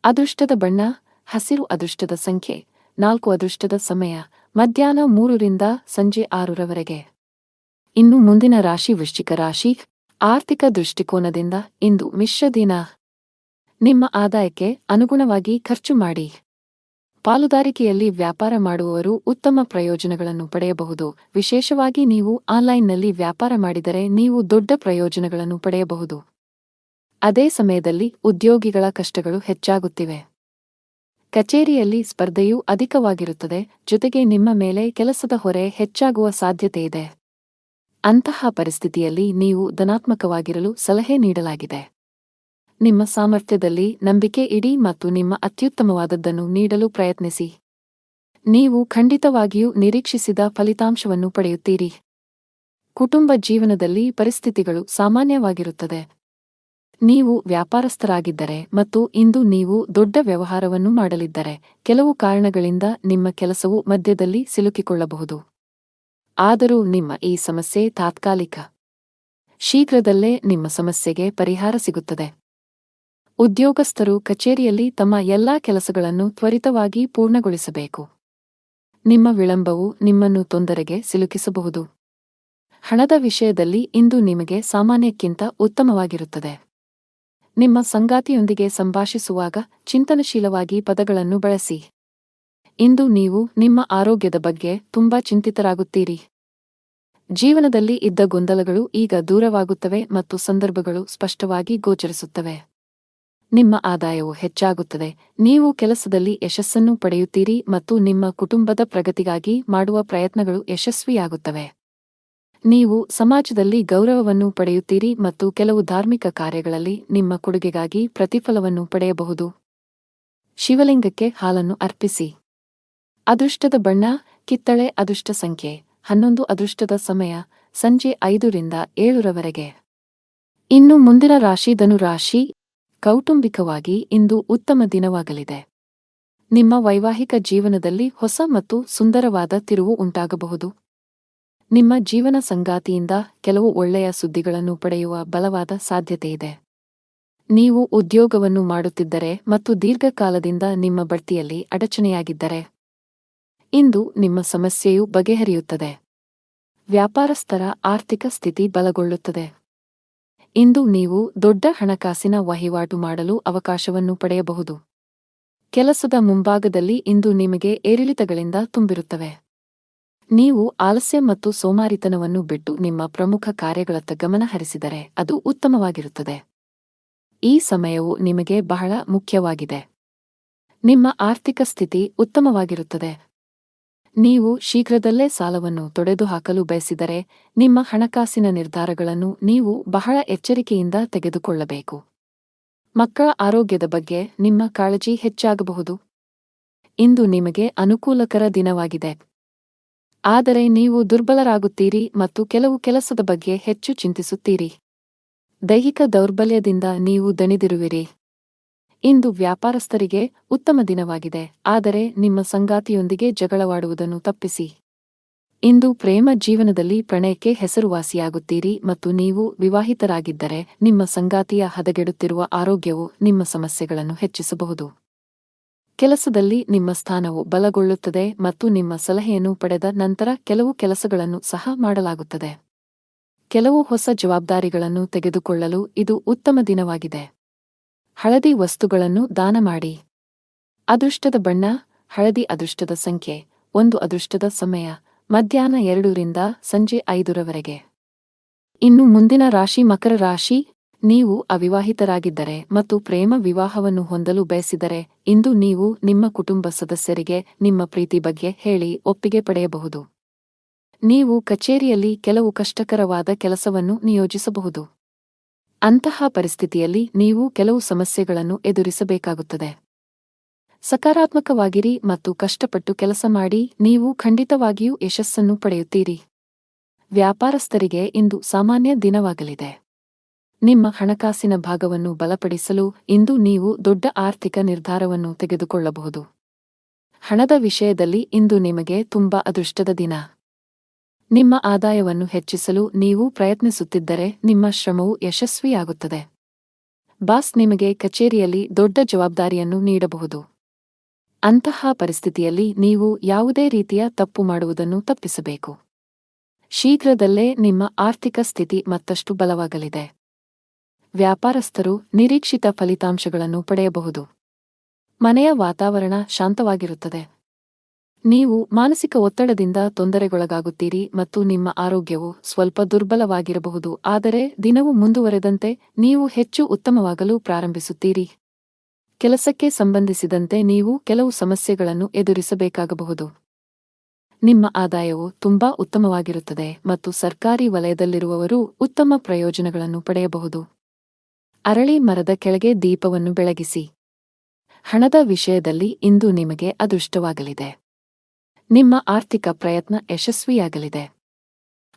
ಅದೃಷ್ಟದ ಬಣ್ಣ ಹಸಿರು. ಅದೃಷ್ಟದ ಸಂಖ್ಯೆ 4. ಅದೃಷ್ಟದ ಸಮಯ ಮಧ್ಯಾಹ್ನ 3 ರಿಂದ ಸಂಜೆ 6 ರವರೆಗೆ. ಇನ್ನು ಮುಂದಿನ ರಾಶಿ ವೃಶ್ಚಿಕ ರಾಶಿ. ಆರ್ಥಿಕ ದೃಷ್ಟಿಕೋನದಿಂದ ಇಂದು ಮಿಶ್ರ ದಿನ. ನಿಮ್ಮ ಆದಾಯಕ್ಕೆ ಅನುಗುಣವಾಗಿ ಖರ್ಚು ಮಾಡಿ. ಪಾಲುದಾರಿಕೆಯಲ್ಲಿ ವ್ಯಾಪಾರ ಮಾಡುವವರು ಉತ್ತಮ ಪ್ರಯೋಜನಗಳನ್ನು ಪಡೆಯಬಹುದು. ವಿಶೇಷವಾಗಿ ನೀವು ಆನ್ಲೈನ್ನಲ್ಲಿ ವ್ಯಾಪಾರ ಮಾಡಿದರೆ ನೀವು ದೊಡ್ಡ ಪ್ರಯೋಜನಗಳನ್ನು ಪಡೆಯಬಹುದು. ಅದೇ ಸಮಯದಲ್ಲಿ ಉದ್ಯೋಗಿಗಳ ಕಷ್ಟಗಳು ಹೆಚ್ಚಾಗುತ್ತಿವೆ. ಕಚೇರಿಯಲ್ಲಿ ಸ್ಪರ್ಧೆಯೂ ಅಧಿಕವಾಗಿರುತ್ತದೆ, ಜೊತೆಗೆ ನಿಮ್ಮ ಮೇಲೆ ಕೆಲಸದ ಹೊರೆ ಹೆಚ್ಚಾಗುವ ಸಾಧ್ಯತೆಯಿದೆ. ಅಂತಹ ಪರಿಸ್ಥಿತಿಯಲ್ಲಿ ನೀವು ಧನಾತ್ಮಕವಾಗಿರಲು ಸಲಹೆ ನೀಡಲಾಗಿದೆ. ನಿಮ್ಮ ಸಾಮರ್ಥ್ಯದಲ್ಲಿ ನಂಬಿಕೆ ಇಡಿ ಮತ್ತು ನಿಮ್ಮ ಅತ್ಯುತ್ತಮವಾದದ್ದನ್ನು ನೀಡಲು ಪ್ರಯತ್ನಿಸಿ. ನೀವು ಖಂಡಿತವಾಗಿಯೂ ನಿರೀಕ್ಷಿಸಿದ ಫಲಿತಾಂಶವನ್ನು ಪಡೆಯುತ್ತೀರಿ. ಕುಟುಂಬ ಜೀವನದಲ್ಲಿ ಪರಿಸ್ಥಿತಿಗಳು ಸಾಮಾನ್ಯವಾಗಿರುತ್ತದೆ. ನೀವು ವ್ಯಾಪಾರಸ್ಥರಾಗಿದ್ದರೆ ಮತ್ತು ಇಂದು ನೀವು ದೊಡ್ಡ ವ್ಯವಹಾರವನ್ನು ಮಾಡಲಿದ್ದರೆ, ಕೆಲವು ಕಾರಣಗಳಿಂದ ನಿಮ್ಮ ಕೆಲಸವು ಮಧ್ಯದಲ್ಲಿ ಸಿಲುಕಿಕೊಳ್ಳಬಹುದು. ಆದರೂ ನಿಮ್ಮ ಈ ಸಮಸ್ಯೆ ತಾತ್ಕಾಲಿಕ. ಶೀಘ್ರದಲ್ಲೇ ನಿಮ್ಮ ಸಮಸ್ಯೆಗೆ ಪರಿಹಾರ ಸಿಗುತ್ತದೆ. ಉದ್ಯೋಗಸ್ಥರು ಕಚೇರಿಯಲ್ಲಿ ತಮ್ಮ ಎಲ್ಲಾ ಕೆಲಸಗಳನ್ನು ತ್ವರಿತವಾಗಿ ಪೂರ್ಣಗೊಳಿಸಬೇಕು. ನಿಮ್ಮ ವಿಳಂಬವು ನಿಮ್ಮನ್ನು ತೊಂದರೆಗೆ ಸಿಲುಕಿಸಬಹುದು. ಹಣದ ವಿಷಯದಲ್ಲಿ ಇಂದು ನಿಮಗೆ ಸಾಮಾನ್ಯಕ್ಕಿಂತ ಉತ್ತಮವಾಗಿರುತ್ತದೆ. ನಿಮ್ಮ ಸಂಗಾತಿಯೊಂದಿಗೆ ಸಂಭಾಷಿಸುವಾಗ ಚಿಂತನಶೀಲವಾಗಿ ಪದಗಳನ್ನು ಬಳಸಿ. ಇಂದು ನೀವು ನಿಮ್ಮ ಆರೋಗ್ಯದ ಬಗ್ಗೆ ತುಂಬಾ ಚಿಂತಿತರಾಗುತ್ತೀರಿ. ಜೀವನದಲ್ಲಿ ಇದ್ದ ಗೊಂದಲಗಳು ಈಗ ದೂರವಾಗುತ್ತವೆ ಮತ್ತು ಸಂದರ್ಭಗಳು ಸ್ಪಷ್ಟವಾಗಿ ಗೋಚರಿಸುತ್ತವೆ. ನಿಮ್ಮ ಆದಾಯವು ಹೆಚ್ಚಾಗುತ್ತದೆ, ನೀವು ಕೆಲಸದಲ್ಲಿ ಯಶಸ್ಸನ್ನು ಪಡೆಯುತ್ತೀರಿ ಮತ್ತು ನಿಮ್ಮ ಕುಟುಂಬದ ಪ್ರಗತಿಗಾಗಿ ಮಾಡುವ ಪ್ರಯತ್ನಗಳು ಯಶಸ್ವಿಯಾಗುತ್ತವೆ. ನೀವು ಸಮಾಜದಲ್ಲಿ ಗೌರವವನ್ನು ಪಡೆಯುತ್ತೀರಿ ಮತ್ತು ಕೆಲವು ಧಾರ್ಮಿಕ ಕಾರ್ಯಗಳಲ್ಲಿ ನಿಮ್ಮ ಕೊಡುಗೆಗಾಗಿ ಪ್ರತಿಫಲವನ್ನು ಪಡೆಯಬಹುದು. ಶಿವಲಿಂಗಕ್ಕೆ ಹಾಲನ್ನು ಅರ್ಪಿಸಿ. ಅದೃಷ್ಟದ ಬಣ್ಣ ಕಿತ್ತಳೆ. ಅದೃಷ್ಟ ಸಂಖ್ಯೆ 11. ಅದೃಷ್ಟದ ಸಮಯ ಸಂಜೆ 5 ರಿಂದ 7 ರವರೆಗೆ. ಇನ್ನು ಮುಂದಿನ ರಾಶಿ ಧನುರಾಶಿ. ಕೌಟುಂಬಿಕವಾಗಿ ಇಂದು ಉತ್ತಮ ದಿನವಾಗಲಿದೆ. ನಿಮ್ಮ ವೈವಾಹಿಕ ಜೀವನದಲ್ಲಿ ಹೊಸ ಮತ್ತು ಸುಂದರವಾದ ತಿರುವು ಉಂಟಾಗಬಹುದು. ನಿಮ್ಮ ಜೀವನ ಸಂಗಾತಿಯಿಂದ ಕೆಲವು ಒಳ್ಳೆಯ ಸುದ್ದಿಗಳನ್ನು ಪಡೆಯುವ ಬಲವಾದ ಸಾಧ್ಯತೆಯಿದೆ. ನೀವು ಉದ್ಯೋಗವನ್ನು ಮಾಡುತ್ತಿದ್ದರೆ ಮತ್ತು ದೀರ್ಘಕಾಲದಿಂದ ನಿಮ್ಮ ಬಡ್ತಿಯಲ್ಲಿ ಅಡಚಣೆಯಾಗಿದ್ದರೆ, ಇಂದು ನಿಮ್ಮ ಸಮಸ್ಯೆಯು ಬಗೆಹರಿಯುತ್ತದೆ. ವ್ಯಾಪಾರಸ್ಥರ ಆರ್ಥಿಕ ಸ್ಥಿತಿ ಬಲಗೊಳ್ಳುತ್ತದೆ. ಇಂದು ನೀವು ದೊಡ್ಡ ಹಣಕಾಸಿನ ವಹಿವಾಟು ಮಾಡಲು ಅವಕಾಶವನ್ನು ಪಡೆಯಬಹುದು. ಕೆಲಸದ ಮುಂಭಾಗದಲ್ಲಿ ಇಂದು ನಿಮಗೆ ಏರಿಳಿತಗಳಿಂದ ತುಂಬಿರುತ್ತವೆ. ನೀವು ಆಲಸ್ಯ ಮತ್ತು ಸೋಮಾರಿತನವನ್ನು ಬಿಟ್ಟು ನಿಮ್ಮ ಪ್ರಮುಖ ಕಾರ್ಯಗಳತ್ತ ಗಮನ ಹರಿಸಿದರೆ ಅದು ಉತ್ತಮವಾಗಿರುತ್ತದೆ. ಈ ಸಮಯವು ನಿಮಗೆ ಬಹಳ ಮುಖ್ಯವಾಗಿದೆ. ನಿಮ್ಮ ಆರ್ಥಿಕ ಸ್ಥಿತಿ ಉತ್ತಮವಾಗಿರುತ್ತದೆ. ನೀವು ಶೀಘ್ರದಲ್ಲೇ ಸಾಲವನ್ನು ತೊಡೆದುಹಾಕಲು ಬಯಸಿದರೆ, ನಿಮ್ಮ ಹಣಕಾಸಿನ ನಿರ್ಧಾರಗಳನ್ನು ನೀವು ಬಹಳ ಎಚ್ಚರಿಕೆಯಿಂದ ತೆಗೆದುಕೊಳ್ಳಬೇಕು. ಮಕ್ಕಳ ಆರೋಗ್ಯದ ಬಗ್ಗೆ ನಿಮ್ಮ ಕಾಳಜಿ ಹೆಚ್ಚಾಗಬಹುದು. ಇಂದು ನಿಮಗೆ ಅನುಕೂಲಕರ ದಿನವಾಗಿದೆ. ಆದರೆ ನೀವು ದುರ್ಬಲರಾಗುತ್ತೀರಿ ಮತ್ತು ಕೆಲವು ಕೆಲಸದ ಬಗ್ಗೆ ಹೆಚ್ಚು ಚಿಂತಿಸುತ್ತೀರಿ. ದೈಹಿಕ ದೌರ್ಬಲ್ಯದಿಂದ ನೀವು ದಣಿದಿರುವಿರಿ. ಇಂದು ವ್ಯಾಪಾರಸ್ಥರಿಗೆ ಉತ್ತಮ ದಿನವಾಗಿದೆ, ಆದರೆ ನಿಮ್ಮ ಸಂಗಾತಿಯೊಂದಿಗೆ ಜಗಳವಾಡುವುದನ್ನು ತಪ್ಪಿಸಿ. ಇಂದು ಪ್ರೇಮ ಜೀವನದಲ್ಲಿ ಪ್ರಣಯಕ್ಕೆ ಹೆಸರುವಾಸಿಯಾಗುತ್ತೀರಿ ಮತ್ತು ನೀವು ವಿವಾಹಿತರಾಗಿದ್ದರೆ ನಿಮ್ಮ ಸಂಗಾತಿಯ ಹದಗೆಡುತ್ತಿರುವ ಆರೋಗ್ಯವು ನಿಮ್ಮ ಸಮಸ್ಯೆಗಳನ್ನು ಹೆಚ್ಚಿಸಬಹುದು. ಕೆಲಸದಲ್ಲಿ ನಿಮ್ಮ ಸ್ಥಾನವು ಬಲಗೊಳ್ಳುತ್ತದೆ ಮತ್ತು ನಿಮ್ಮ ಸಲಹೆಯನ್ನು ಪಡೆದ ನಂತರ ಕೆಲವು ಕೆಲಸಗಳನ್ನು ಸಹ ಮಾಡಲಾಗುತ್ತದೆ. ಕೆಲವು ಹೊಸ ಜವಾಬ್ದಾರಿಗಳನ್ನು ತೆಗೆದುಕೊಳ್ಳಲು ಇದು ಉತ್ತಮ ದಿನವಾಗಿದೆ. ಹಳದಿ ವಸ್ತುಗಳನ್ನು ದಾನ ಮಾಡಿ. ಅದೃಷ್ಟದ ಬಣ್ಣ ಹಳದಿ. ಅದೃಷ್ಟದ ಸಂಖ್ಯೆ 1. ಅದೃಷ್ಟದ ಸಮಯ ಮಧ್ಯಾಹ್ನ 2 ರಿಂದ ಸಂಜೆ 5 ರವರೆಗೆ. ಇನ್ನು ಮುಂದಿನ ರಾಶಿ ಮಕರ ರಾಶಿ. ನೀವು ಅವಿವಾಹಿತರಾಗಿದ್ದರೆ ಮತ್ತು ಪ್ರೇಮ ವಿವಾಹವನ್ನು ಹೊಂದಲು ಬಯಸಿದರೆ, ಇಂದು ನೀವು ನಿಮ್ಮ ಕುಟುಂಬ ಸದಸ್ಯರಿಗೆ ನಿಮ್ಮ ಪ್ರೀತಿ ಬಗ್ಗೆ ಹೇಳಿ ಒಪ್ಪಿಗೆ ಪಡೆಯಬಹುದು. ನೀವು ಕಚೇರಿಯಲ್ಲಿ ಕೆಲವು ಕಷ್ಟಕರವಾದ ಕೆಲಸವನ್ನು ನಿಯೋಜಿಸಬಹುದು. ಅಂತಹ ಪರಿಸ್ಥಿತಿಯಲ್ಲಿ ನೀವು ಕೆಲವು ಸಮಸ್ಯೆಗಳನ್ನು ಎದುರಿಸಬೇಕಾಗುತ್ತದೆ. ಸಕಾರಾತ್ಮಕವಾಗಿರಿ ಮತ್ತು ಕಷ್ಟಪಟ್ಟು ಕೆಲಸ ಮಾಡಿ, ನೀವು ಖಂಡಿತವಾಗಿಯೂ ಯಶಸ್ಸನ್ನು ಪಡೆಯುತ್ತೀರಿ. ವ್ಯಾಪಾರಸ್ಥರಿಗೆ ಇಂದು ಸಾಮಾನ್ಯ ದಿನವಾಗಲಿದೆ. ನಿಮ್ಮ ಹಣಕಾಸಿನ ಭಾಗವನ್ನು ಬಲಪಡಿಸಲು ಇಂದು ನೀವು ದೊಡ್ಡ ಆರ್ಥಿಕ ನಿರ್ಧಾರವನ್ನು ತೆಗೆದುಕೊಳ್ಳಬಹುದು. ಹಣದ ವಿಷಯದಲ್ಲಿ ಇಂದು ನಿಮಗೆ ತುಂಬಾ ಅದೃಷ್ಟದ ದಿನ. ನಿಮ್ಮ ಆದಾಯವನ್ನು ಹೆಚ್ಚಿಸಲು ನೀವು ಪ್ರಯತ್ನಿಸುತ್ತಿದ್ದರೆ ನಿಮ್ಮ ಶ್ರಮವು ಯಶಸ್ವಿಯಾಗುತ್ತದೆ. ಬಾಸ್ ನಿಮಗೆ ಕಚೇರಿಯಲ್ಲಿ ದೊಡ್ಡ ಜವಾಬ್ದಾರಿಯನ್ನು ನೀಡಬಹುದು. ಅಂತಹ ಪರಿಸ್ಥಿತಿಯಲ್ಲಿ ನೀವು ಯಾವುದೇ ರೀತಿಯ ತಪ್ಪು ಮಾಡುವುದನ್ನು ತಪ್ಪಿಸಬೇಕು. ಶೀಘ್ರದಲ್ಲೇ ನಿಮ್ಮ ಆರ್ಥಿಕ ಸ್ಥಿತಿ ಮತ್ತಷ್ಟು ಬಲವಾಗಲಿದೆ. ವ್ಯಾಪಾರಸ್ಥರು ನಿರೀಕ್ಷಿತ ಫಲಿತಾಂಶಗಳನ್ನು ಪಡೆಯಬಹುದು. ಮನೆಯ ವಾತಾವರಣ ಶಾಂತವಾಗಿರುತ್ತದೆ. ನೀವು ಮಾನಸಿಕ ಒತ್ತಡದಿಂದ ತೊಂದರೆಗೊಳಗಾಗುತ್ತೀರಿ ಮತ್ತು ನಿಮ್ಮ ಆರೋಗ್ಯವು ಸ್ವಲ್ಪ ದುರ್ಬಲವಾಗಿರಬಹುದು, ಆದರೆ ದಿನವು ಮುಂದುವರೆದಂತೆ ನೀವು ಹೆಚ್ಚು ಉತ್ತಮವಾಗಲು ಪ್ರಾರಂಭಿಸುತ್ತೀರಿ. ಕೆಲಸಕ್ಕೆ ಸಂಬಂಧಿಸಿದಂತೆ ನೀವು ಕೆಲವು ಸಮಸ್ಯೆಗಳನ್ನು ಎದುರಿಸಬೇಕಾಗಬಹುದು. ನಿಮ್ಮ ಆದಾಯವು ತುಂಬಾ ಉತ್ತಮವಾಗಿರುತ್ತದೆ ಮತ್ತು ಸರ್ಕಾರಿ ವಲಯದಲ್ಲಿರುವವರು ಉತ್ತಮ ಪ್ರಯೋಜನಗಳನ್ನು ಪಡೆಯಬಹುದು. ಅರಳಿ ಮರದ ಕೆಳಗೆ ದೀಪವನ್ನು ಬೆಳಗಿಸಿ. ಹಣದ ವಿಷಯದಲ್ಲಿ ಇಂದು ನಿಮಗೆ ಅದೃಷ್ಟವಾಗಲಿದೆ. ನಿಮ್ಮ ಆರ್ಥಿಕ ಪ್ರಯತ್ನ ಯಶಸ್ವಿಯಾಗಲಿದೆ.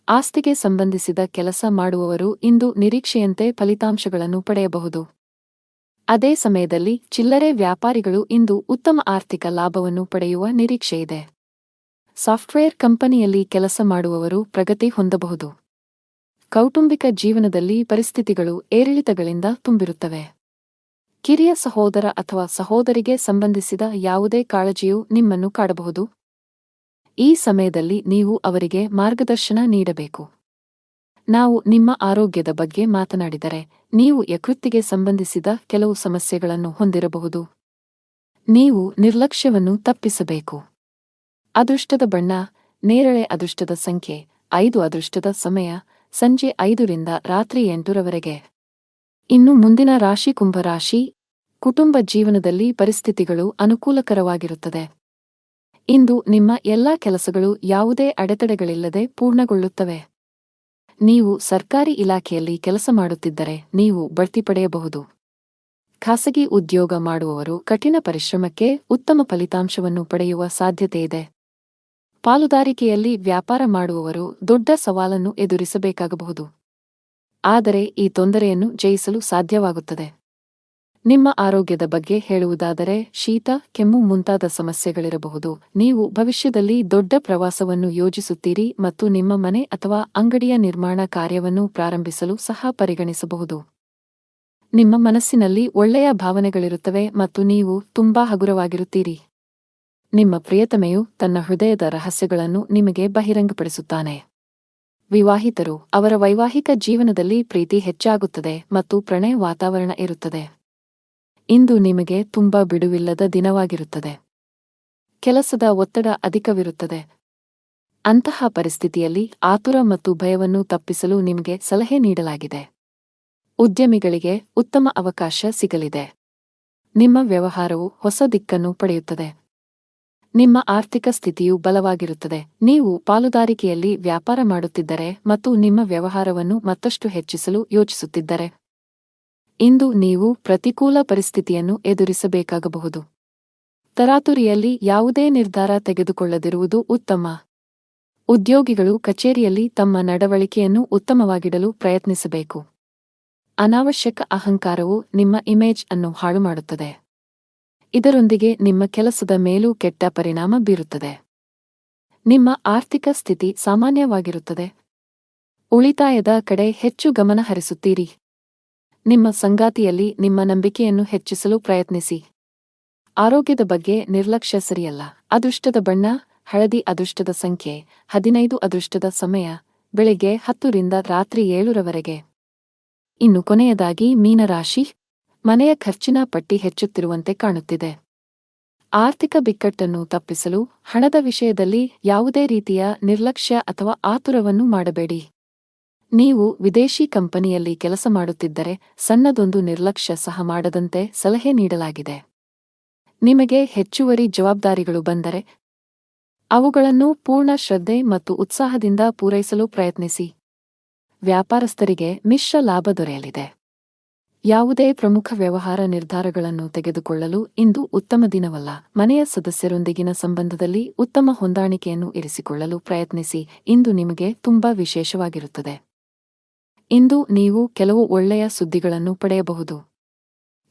ಆಸ್ತಿಗೆ ಸಂಬಂಧಿಸಿದ ಕೆಲಸ ಮಾಡುವವರು ಇಂದು ನಿರೀಕ್ಷೆಯಂತೆ ಫಲಿತಾಂಶಗಳನ್ನು ಪಡೆಯಬಹುದು. ಅದೇ ಸಮಯದಲ್ಲಿ ಚಿಲ್ಲರೆ ವ್ಯಾಪಾರಿಗಳು ಇಂದು ಉತ್ತಮ ಆರ್ಥಿಕ ಲಾಭವನ್ನು ಪಡೆಯುವ ನಿರೀಕ್ಷೆಯಿದೆ. ಸಾಫ್ಟ್ವೇರ್ ಕಂಪನಿಯಲ್ಲಿ ಕೆಲಸ ಮಾಡುವವರು ಪ್ರಗತಿ ಹೊಂದಬಹುದು. ಕೌಟುಂಬಿಕ ಜೀವನದಲ್ಲಿ ಪರಿಸ್ಥಿತಿಗಳು ಏರಿಳಿತಗಳಿಂದ ತುಂಬಿರುತ್ತವೆ. ಕಿರಿಯ ಸಹೋದರ ಅಥವಾ ಸಹೋದರಿಗೆ ಸಂಬಂಧಿಸಿದ ಯಾವುದೇ ಕಾಳಜಿಯು ನಿಮ್ಮನ್ನು ಕಾಡಬಹುದು. ಈ ಸಮಯದಲ್ಲಿ ನೀವು ಅವರಿಗೆ ಮಾರ್ಗದರ್ಶನ ನೀಡಬೇಕು. ನಾವು ನಿಮ್ಮ ಆರೋಗ್ಯದ ಬಗ್ಗೆ ಮಾತನಾಡಿದರೆ, ನೀವು ಯಕೃತ್ತಿಗೆ ಸಂಬಂಧಿಸಿದ ಕೆಲವು ಸಮಸ್ಯೆಗಳನ್ನು ಹೊಂದಿರಬಹುದು. ನೀವು ನಿರ್ಲಕ್ಷ್ಯವನ್ನು ತಪ್ಪಿಸಬೇಕು. ಅದೃಷ್ಟದ ಬಣ್ಣ ನೇರಳೆ. ಅದೃಷ್ಟದ ಸಂಖ್ಯೆ 5. ಅದೃಷ್ಟದ ಸಮಯ ಸಂಜೆ 5 ರಿಂದ ರಾತ್ರಿ 8 ರವರೆಗೆ. ಇನ್ನು ಮುಂದಿನ ರಾಶಿ ಕುಂಭರಾಶಿ. ಕುಟುಂಬ ಜೀವನದಲ್ಲಿ ಪರಿಸ್ಥಿತಿಗಳು ಅನುಕೂಲಕರವಾಗಿರುತ್ತದೆ. ಇಂದು ನಿಮ್ಮ ಎಲ್ಲಾ ಕೆಲಸಗಳು ಯಾವುದೇ ಅಡೆತಡೆಗಳಿಲ್ಲದೆ ಪೂರ್ಣಗೊಳ್ಳುತ್ತವೆ. ನೀವು ಸರ್ಕಾರಿ ಇಲಾಖೆಯಲ್ಲಿ ಕೆಲಸ ಮಾಡುತ್ತಿದ್ದರೆ ನೀವು ಬಡ್ತಿ ಪಡೆಯಬಹುದು. ಖಾಸಗಿ ಉದ್ಯೋಗ ಮಾಡುವವರು ಕಠಿಣ ಪರಿಶ್ರಮಕ್ಕೆ ಉತ್ತಮ ಫಲಿತಾಂಶವನ್ನು ಪಡೆಯುವ ಸಾಧ್ಯತೆಯಿದೆ. ಪಾಲುದಾರಿಕೆಯಲ್ಲಿ ವ್ಯಾಪಾರ ಮಾಡುವವರು ದೊಡ್ಡ ಸವಾಲನ್ನು ಎದುರಿಸಬೇಕಾಗಬಹುದು. ಆದರೆ ಈ ತೊಂದರೆಯನ್ನು ಜಯಿಸಲು ಸಾಧ್ಯವಾಗುತ್ತದೆ. ನಿಮ್ಮ ಆರೋಗ್ಯದ ಬಗ್ಗೆ ಹೇಳುವುದಾದರೆ, ಶೀತ, ಕೆಮ್ಮು ಮುಂತಾದ ಸಮಸ್ಯೆಗಳಿರಬಹುದು. ನೀವು ಭವಿಷ್ಯದಲ್ಲಿ ದೊಡ್ಡ ಪ್ರವಾಸವನ್ನು ಯೋಜಿಸುತ್ತೀರಿ ಮತ್ತು ನಿಮ್ಮ ಮನೆ ಅಥವಾ ಅಂಗಡಿಯ ನಿರ್ಮಾಣ ಕಾರ್ಯವನ್ನು ಪ್ರಾರಂಭಿಸಲು ಸಹ ಪರಿಗಣಿಸಬಹುದು. ನಿಮ್ಮ ಮನಸ್ಸಿನಲ್ಲಿ ಒಳ್ಳೆಯ ಭಾವನೆಗಳಿರುತ್ತವೆ ಮತ್ತು ನೀವು ತುಂಬಾ ಹಗುರವಾಗಿರುತ್ತೀರಿ. ನಿಮ್ಮ ಪ್ರಿಯತಮೆಯು ತನ್ನ ಹೃದಯದ ರಹಸ್ಯಗಳನ್ನು ನಿಮಗೆ ಬಹಿರಂಗಪಡಿಸುತ್ತಾನೆ. ವಿವಾಹಿತರು ಅವರ ವೈವಾಹಿಕ ಜೀವನದಲ್ಲಿ ಪ್ರೀತಿ ಹೆಚ್ಚಾಗುತ್ತದೆ ಮತ್ತು ಪ್ರಣಯ ವಾತಾವರಣ ಇರುತ್ತದೆ. ಇಂದು ನಿಮಗೆ ತುಂಬಾ ಬಿಡುವಿಲ್ಲದ ದಿನವಾಗಿರುತ್ತದೆ. ಕೆಲಸದ ಒತ್ತಡ ಅಧಿಕವಿರುತ್ತದೆ. ಅಂತಹ ಪರಿಸ್ಥಿತಿಯಲ್ಲಿ ಆತುರ ಮತ್ತು ಭಯವನ್ನು ತಪ್ಪಿಸಲು ನಿಮಗೆ ಸಲಹೆ ನೀಡಲಾಗಿದೆ. ಉದ್ಯಮಿಗಳಿಗೆ ಉತ್ತಮ ಅವಕಾಶ ಸಿಗಲಿದೆ. ನಿಮ್ಮ ವ್ಯವಹಾರವು ಹೊಸ ದಿಕ್ಕನ್ನು ಪಡೆಯುತ್ತದೆ. ನಿಮ್ಮ ಆರ್ಥಿಕ ಸ್ಥಿತಿಯು ಬಲವಾಗಿರುತ್ತದೆ. ನೀವು ಪಾಲುದಾರಿಕೆಯಲ್ಲಿ ವ್ಯಾಪಾರ ಮಾಡುತ್ತಿದ್ದರೆ ಮತ್ತು ನಿಮ್ಮ ವ್ಯವಹಾರವನ್ನು ಮತ್ತಷ್ಟು ಹೆಚ್ಚಿಸಲು ಯೋಚಿಸುತ್ತಿದ್ದರೆ, ಇಂದು ನೀವು ಪ್ರತಿಕೂಲ ಪರಿಸ್ಥಿತಿಯನ್ನು ಎದುರಿಸಬೇಕಾಗಬಹುದು. ತರಾತುರಿಯಲ್ಲಿ ಯಾವುದೇ ನಿರ್ಧಾರ ತೆಗೆದುಕೊಳ್ಳದಿರುವುದು ಉತ್ತಮ. ಉದ್ಯೋಗಿಗಳು ಕಚೇರಿಯಲ್ಲಿ ತಮ್ಮ ನಡವಳಿಕೆಯನ್ನು ಉತ್ತಮವಾಗಿಡಲು ಪ್ರಯತ್ನಿಸಬೇಕು. ಅನಾವಶ್ಯಕ ಅಹಂಕಾರವು ನಿಮ್ಮ ಇಮೇಜ್ ಅನ್ನು ಹಾಳುಮಾಡುತ್ತದೆ. ಇದರೊಂದಿಗೆ ನಿಮ್ಮ ಕೆಲಸದ ಮೇಲೂ ಕೆಟ್ಟ ಪರಿಣಾಮ ಬೀರುತ್ತದೆ. ನಿಮ್ಮ ಆರ್ಥಿಕ ಸ್ಥಿತಿ ಸಾಮಾನ್ಯವಾಗಿರುತ್ತದೆ. ಉಳಿತಾಯದ ಕಡೆ ಹೆಚ್ಚು ಗಮನ ಹರಿಸುತ್ತೀರಿ. ನಿಮ್ಮ ಸಂಗಾತಿಯಲ್ಲಿ ನಿಮ್ಮ ನಂಬಿಕೆಯನ್ನು ಹೆಚ್ಚಿಸಲು ಪ್ರಯತ್ನಿಸಿ. ಆರೋಗ್ಯದ ಬಗ್ಗೆ ನಿರ್ಲಕ್ಷ್ಯ ಸರಿಯಲ್ಲ. ಅದೃಷ್ಟದ ಬಣ್ಣ ಹಳದಿ. ಅದೃಷ್ಟದ ಸಂಖ್ಯೆ 15. ಅದೃಷ್ಟದ ಸಮಯ ಬೆಳಿಗ್ಗೆ 10 ರಿಂದ ರಾತ್ರಿ 7 ರವರೆಗೆ. ಇನ್ನು ಕೊನೆಯದಾಗಿ ಮೀನರಾಶಿ. ಮನೆಯ ಖರ್ಚಿನ ಪಟ್ಟಿ ಹೆಚ್ಚುತ್ತಿರುವಂತೆ ಕಾಣುತ್ತಿದೆ. ಆರ್ಥಿಕ ಬಿಕ್ಕಟ್ಟನ್ನು ತಪ್ಪಿಸಲು ಹಣದ ವಿಷಯದಲ್ಲಿ ಯಾವುದೇ ರೀತಿಯ ನಿರ್ಲಕ್ಷ್ಯ ಅಥವಾ ಆತುರವನ್ನು ಮಾಡಬೇಡಿ. ನೀವು ವಿದೇಶಿ ಕಂಪನಿಯಲ್ಲಿ ಕೆಲಸ ಮಾಡುತ್ತಿದ್ದರೆ ಸಣ್ಣದೊಂದು ನಿರ್ಲಕ್ಷ್ಯ ಸಹ ಮಾಡದಂತೆ ಸಲಹೆ ನೀಡಲಾಗಿದೆ. ನಿಮಗೆ ಹೆಚ್ಚುವರಿ ಜವಾಬ್ದಾರಿಗಳು ಬಂದರೆ ಅವುಗಳನ್ನು ಪೂರ್ಣ ಶ್ರದ್ಧೆ ಮತ್ತು ಉತ್ಸಾಹದಿಂದ ಪೂರೈಸಲು ಪ್ರಯತ್ನಿಸಿ. ವ್ಯಾಪಾರಸ್ಥರಿಗೆ ಮಿಶ್ರ ಲಾಭ ದೊರೆಯಲಿದೆ. ಯಾವುದೇ ಪ್ರಮುಖ ವ್ಯವಹಾರ ನಿರ್ಧಾರಗಳನ್ನು ತೆಗೆದುಕೊಳ್ಳಲು ಇಂದು ಉತ್ತಮ ದಿನವಲ್ಲ. ಮನೆಯ ಸದಸ್ಯರೊಂದಿಗಿನ ಸಂಬಂಧದಲ್ಲಿ ಉತ್ತಮ ಹೊಂದಾಣಿಕೆಯನ್ನು ಇರಿಸಿಕೊಳ್ಳಲು ಪ್ರಯತ್ನಿಸಿ. ಇಂದು ನಿಮಗೆ ತುಂಬಾ ವಿಶೇಷವಾಗಿರುತ್ತದೆ. ಇಂದು ನೀವು ಕೆಲವು ಒಳ್ಳೆಯ ಸುದ್ದಿಗಳನ್ನು ಪಡೆಯಬಹುದು.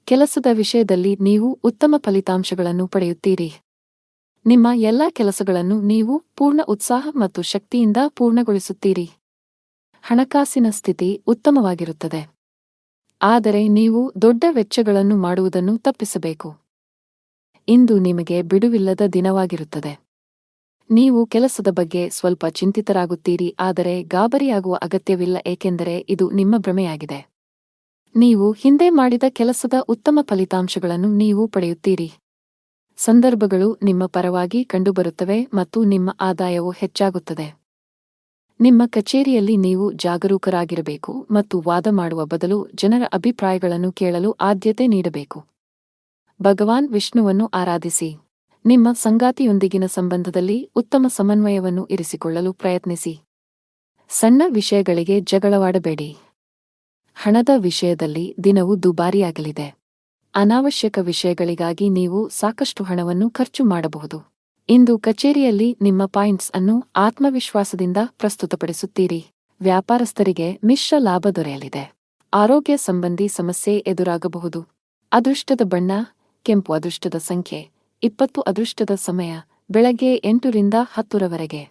ಕೆಲಸದ ವಿಷಯದಲ್ಲಿ ನೀವು ಉತ್ತಮ ಫಲಿತಾಂಶಗಳನ್ನು ಪಡೆಯುತ್ತೀರಿ. ನಿಮ್ಮ ಎಲ್ಲಾ ಕೆಲಸಗಳನ್ನು ನೀವು ಪೂರ್ಣ ಉತ್ಸಾಹ ಮತ್ತು ಶಕ್ತಿಯಿಂದ ಪೂರ್ಣಗೊಳಿಸುತ್ತೀರಿ. ಹಣಕಾಸಿನ ಸ್ಥಿತಿ ಉತ್ತಮವಾಗಿರುತ್ತದೆ. ಆದರೆ ನೀವು ದೊಡ್ಡ ವೆಚ್ಚಗಳನ್ನು ಮಾಡುವುದನ್ನು ತಪ್ಪಿಸಬೇಕು. ಇಂದು ನಿಮಗೆ ಬಿಡುವಿಲ್ಲದ ದಿನವಾಗಿರುತ್ತದೆ. ನೀವು ಕೆಲಸದ ಬಗ್ಗೆ ಸ್ವಲ್ಪ ಚಿಂತಿತರಾಗುತ್ತೀರಿ, ಆದರೆ ಗಾಬರಿಯಾಗುವ ಅಗತ್ಯವಿಲ್ಲ, ಏಕೆಂದರೆ ಇದು ನಿಮ್ಮ ಭ್ರಮೆಯಾಗಿದೆ. ನೀವು ಹಿಂದೆ ಮಾಡಿದ ಕೆಲಸದ ಉತ್ತಮ ಫಲಿತಾಂಶಗಳನ್ನು ನೀವು ಪಡೆಯುತ್ತೀರಿ. ಸಂದರ್ಭಗಳು ನಿಮ್ಮ ಪರವಾಗಿ ಕಂಡುಬರುತ್ತವೆ ಮತ್ತು ನಿಮ್ಮ ಆದಾಯವು ಹೆಚ್ಚಾಗುತ್ತದೆ. ನಿಮ್ಮ ಕಚೇರಿಯಲ್ಲಿ ನೀವು ಜಾಗರೂಕರಾಗಿರಬೇಕು ಮತ್ತು ವಾದ ಮಾಡುವ ಬದಲು ಜನರ ಅಭಿಪ್ರಾಯಗಳನ್ನು ಕೇಳಲು ಆದ್ಯತೆ ನೀಡಬೇಕು. ಭಗವಾನ್ ವಿಷ್ಣುವನ್ನು ಆರಾಧಿಸಿ. ನಿಮ್ಮ ಸಂಗಾತಿಯೊಂದಿಗಿನ ಸಂಬಂಧದಲ್ಲಿ ಉತ್ತಮ ಸಮನ್ವಯವನ್ನು ಇರಿಸಿಕೊಳ್ಳಲು ಪ್ರಯತ್ನಿಸಿ. ಸಣ್ಣ ವಿಷಯಗಳಿಗೆ ಜಗಳವಾಡಬೇಡಿ. ಹಣದ ವಿಷಯದಲ್ಲಿ ದಿನವು ದುಬಾರಿಯಾಗಲಿದೆ. ಅನಾವಶ್ಯಕ ವಿಷಯಗಳಿಗಾಗಿ ನೀವು ಸಾಕಷ್ಟು ಹಣವನ್ನು ಖರ್ಚು ಮಾಡಬಹುದು. ಇಂದು ಕಚೇರಿಯಲ್ಲಿ ನಿಮ್ಮ ಪಾಯಿಂಟ್ಸ್ ಅನ್ನು ಆತ್ಮವಿಶ್ವಾಸದಿಂದ ಪ್ರಸ್ತುತಪಡಿಸುತ್ತೀರಿ. ವ್ಯಾಪಾರಸ್ಥರಿಗೆ ಮಿಶ್ರ ಲಾಭ ದೊರೆಯಲಿದೆ. ಆರೋಗ್ಯ ಸಂಬಂಧಿ ಸಮಸ್ಯೆ ಎದುರಾಗಬಹುದು. ಅದೃಷ್ಟದ ಬಣ್ಣ ಕೆಂಪು. ಅದೃಷ್ಟದ ಸಂಖ್ಯೆ 20. ಅದೃಷ್ಟದ ಸಮಯ ಬೆಳಗ್ಗೆ 8 ರಿಂದ 10 ರವರೆಗೆ.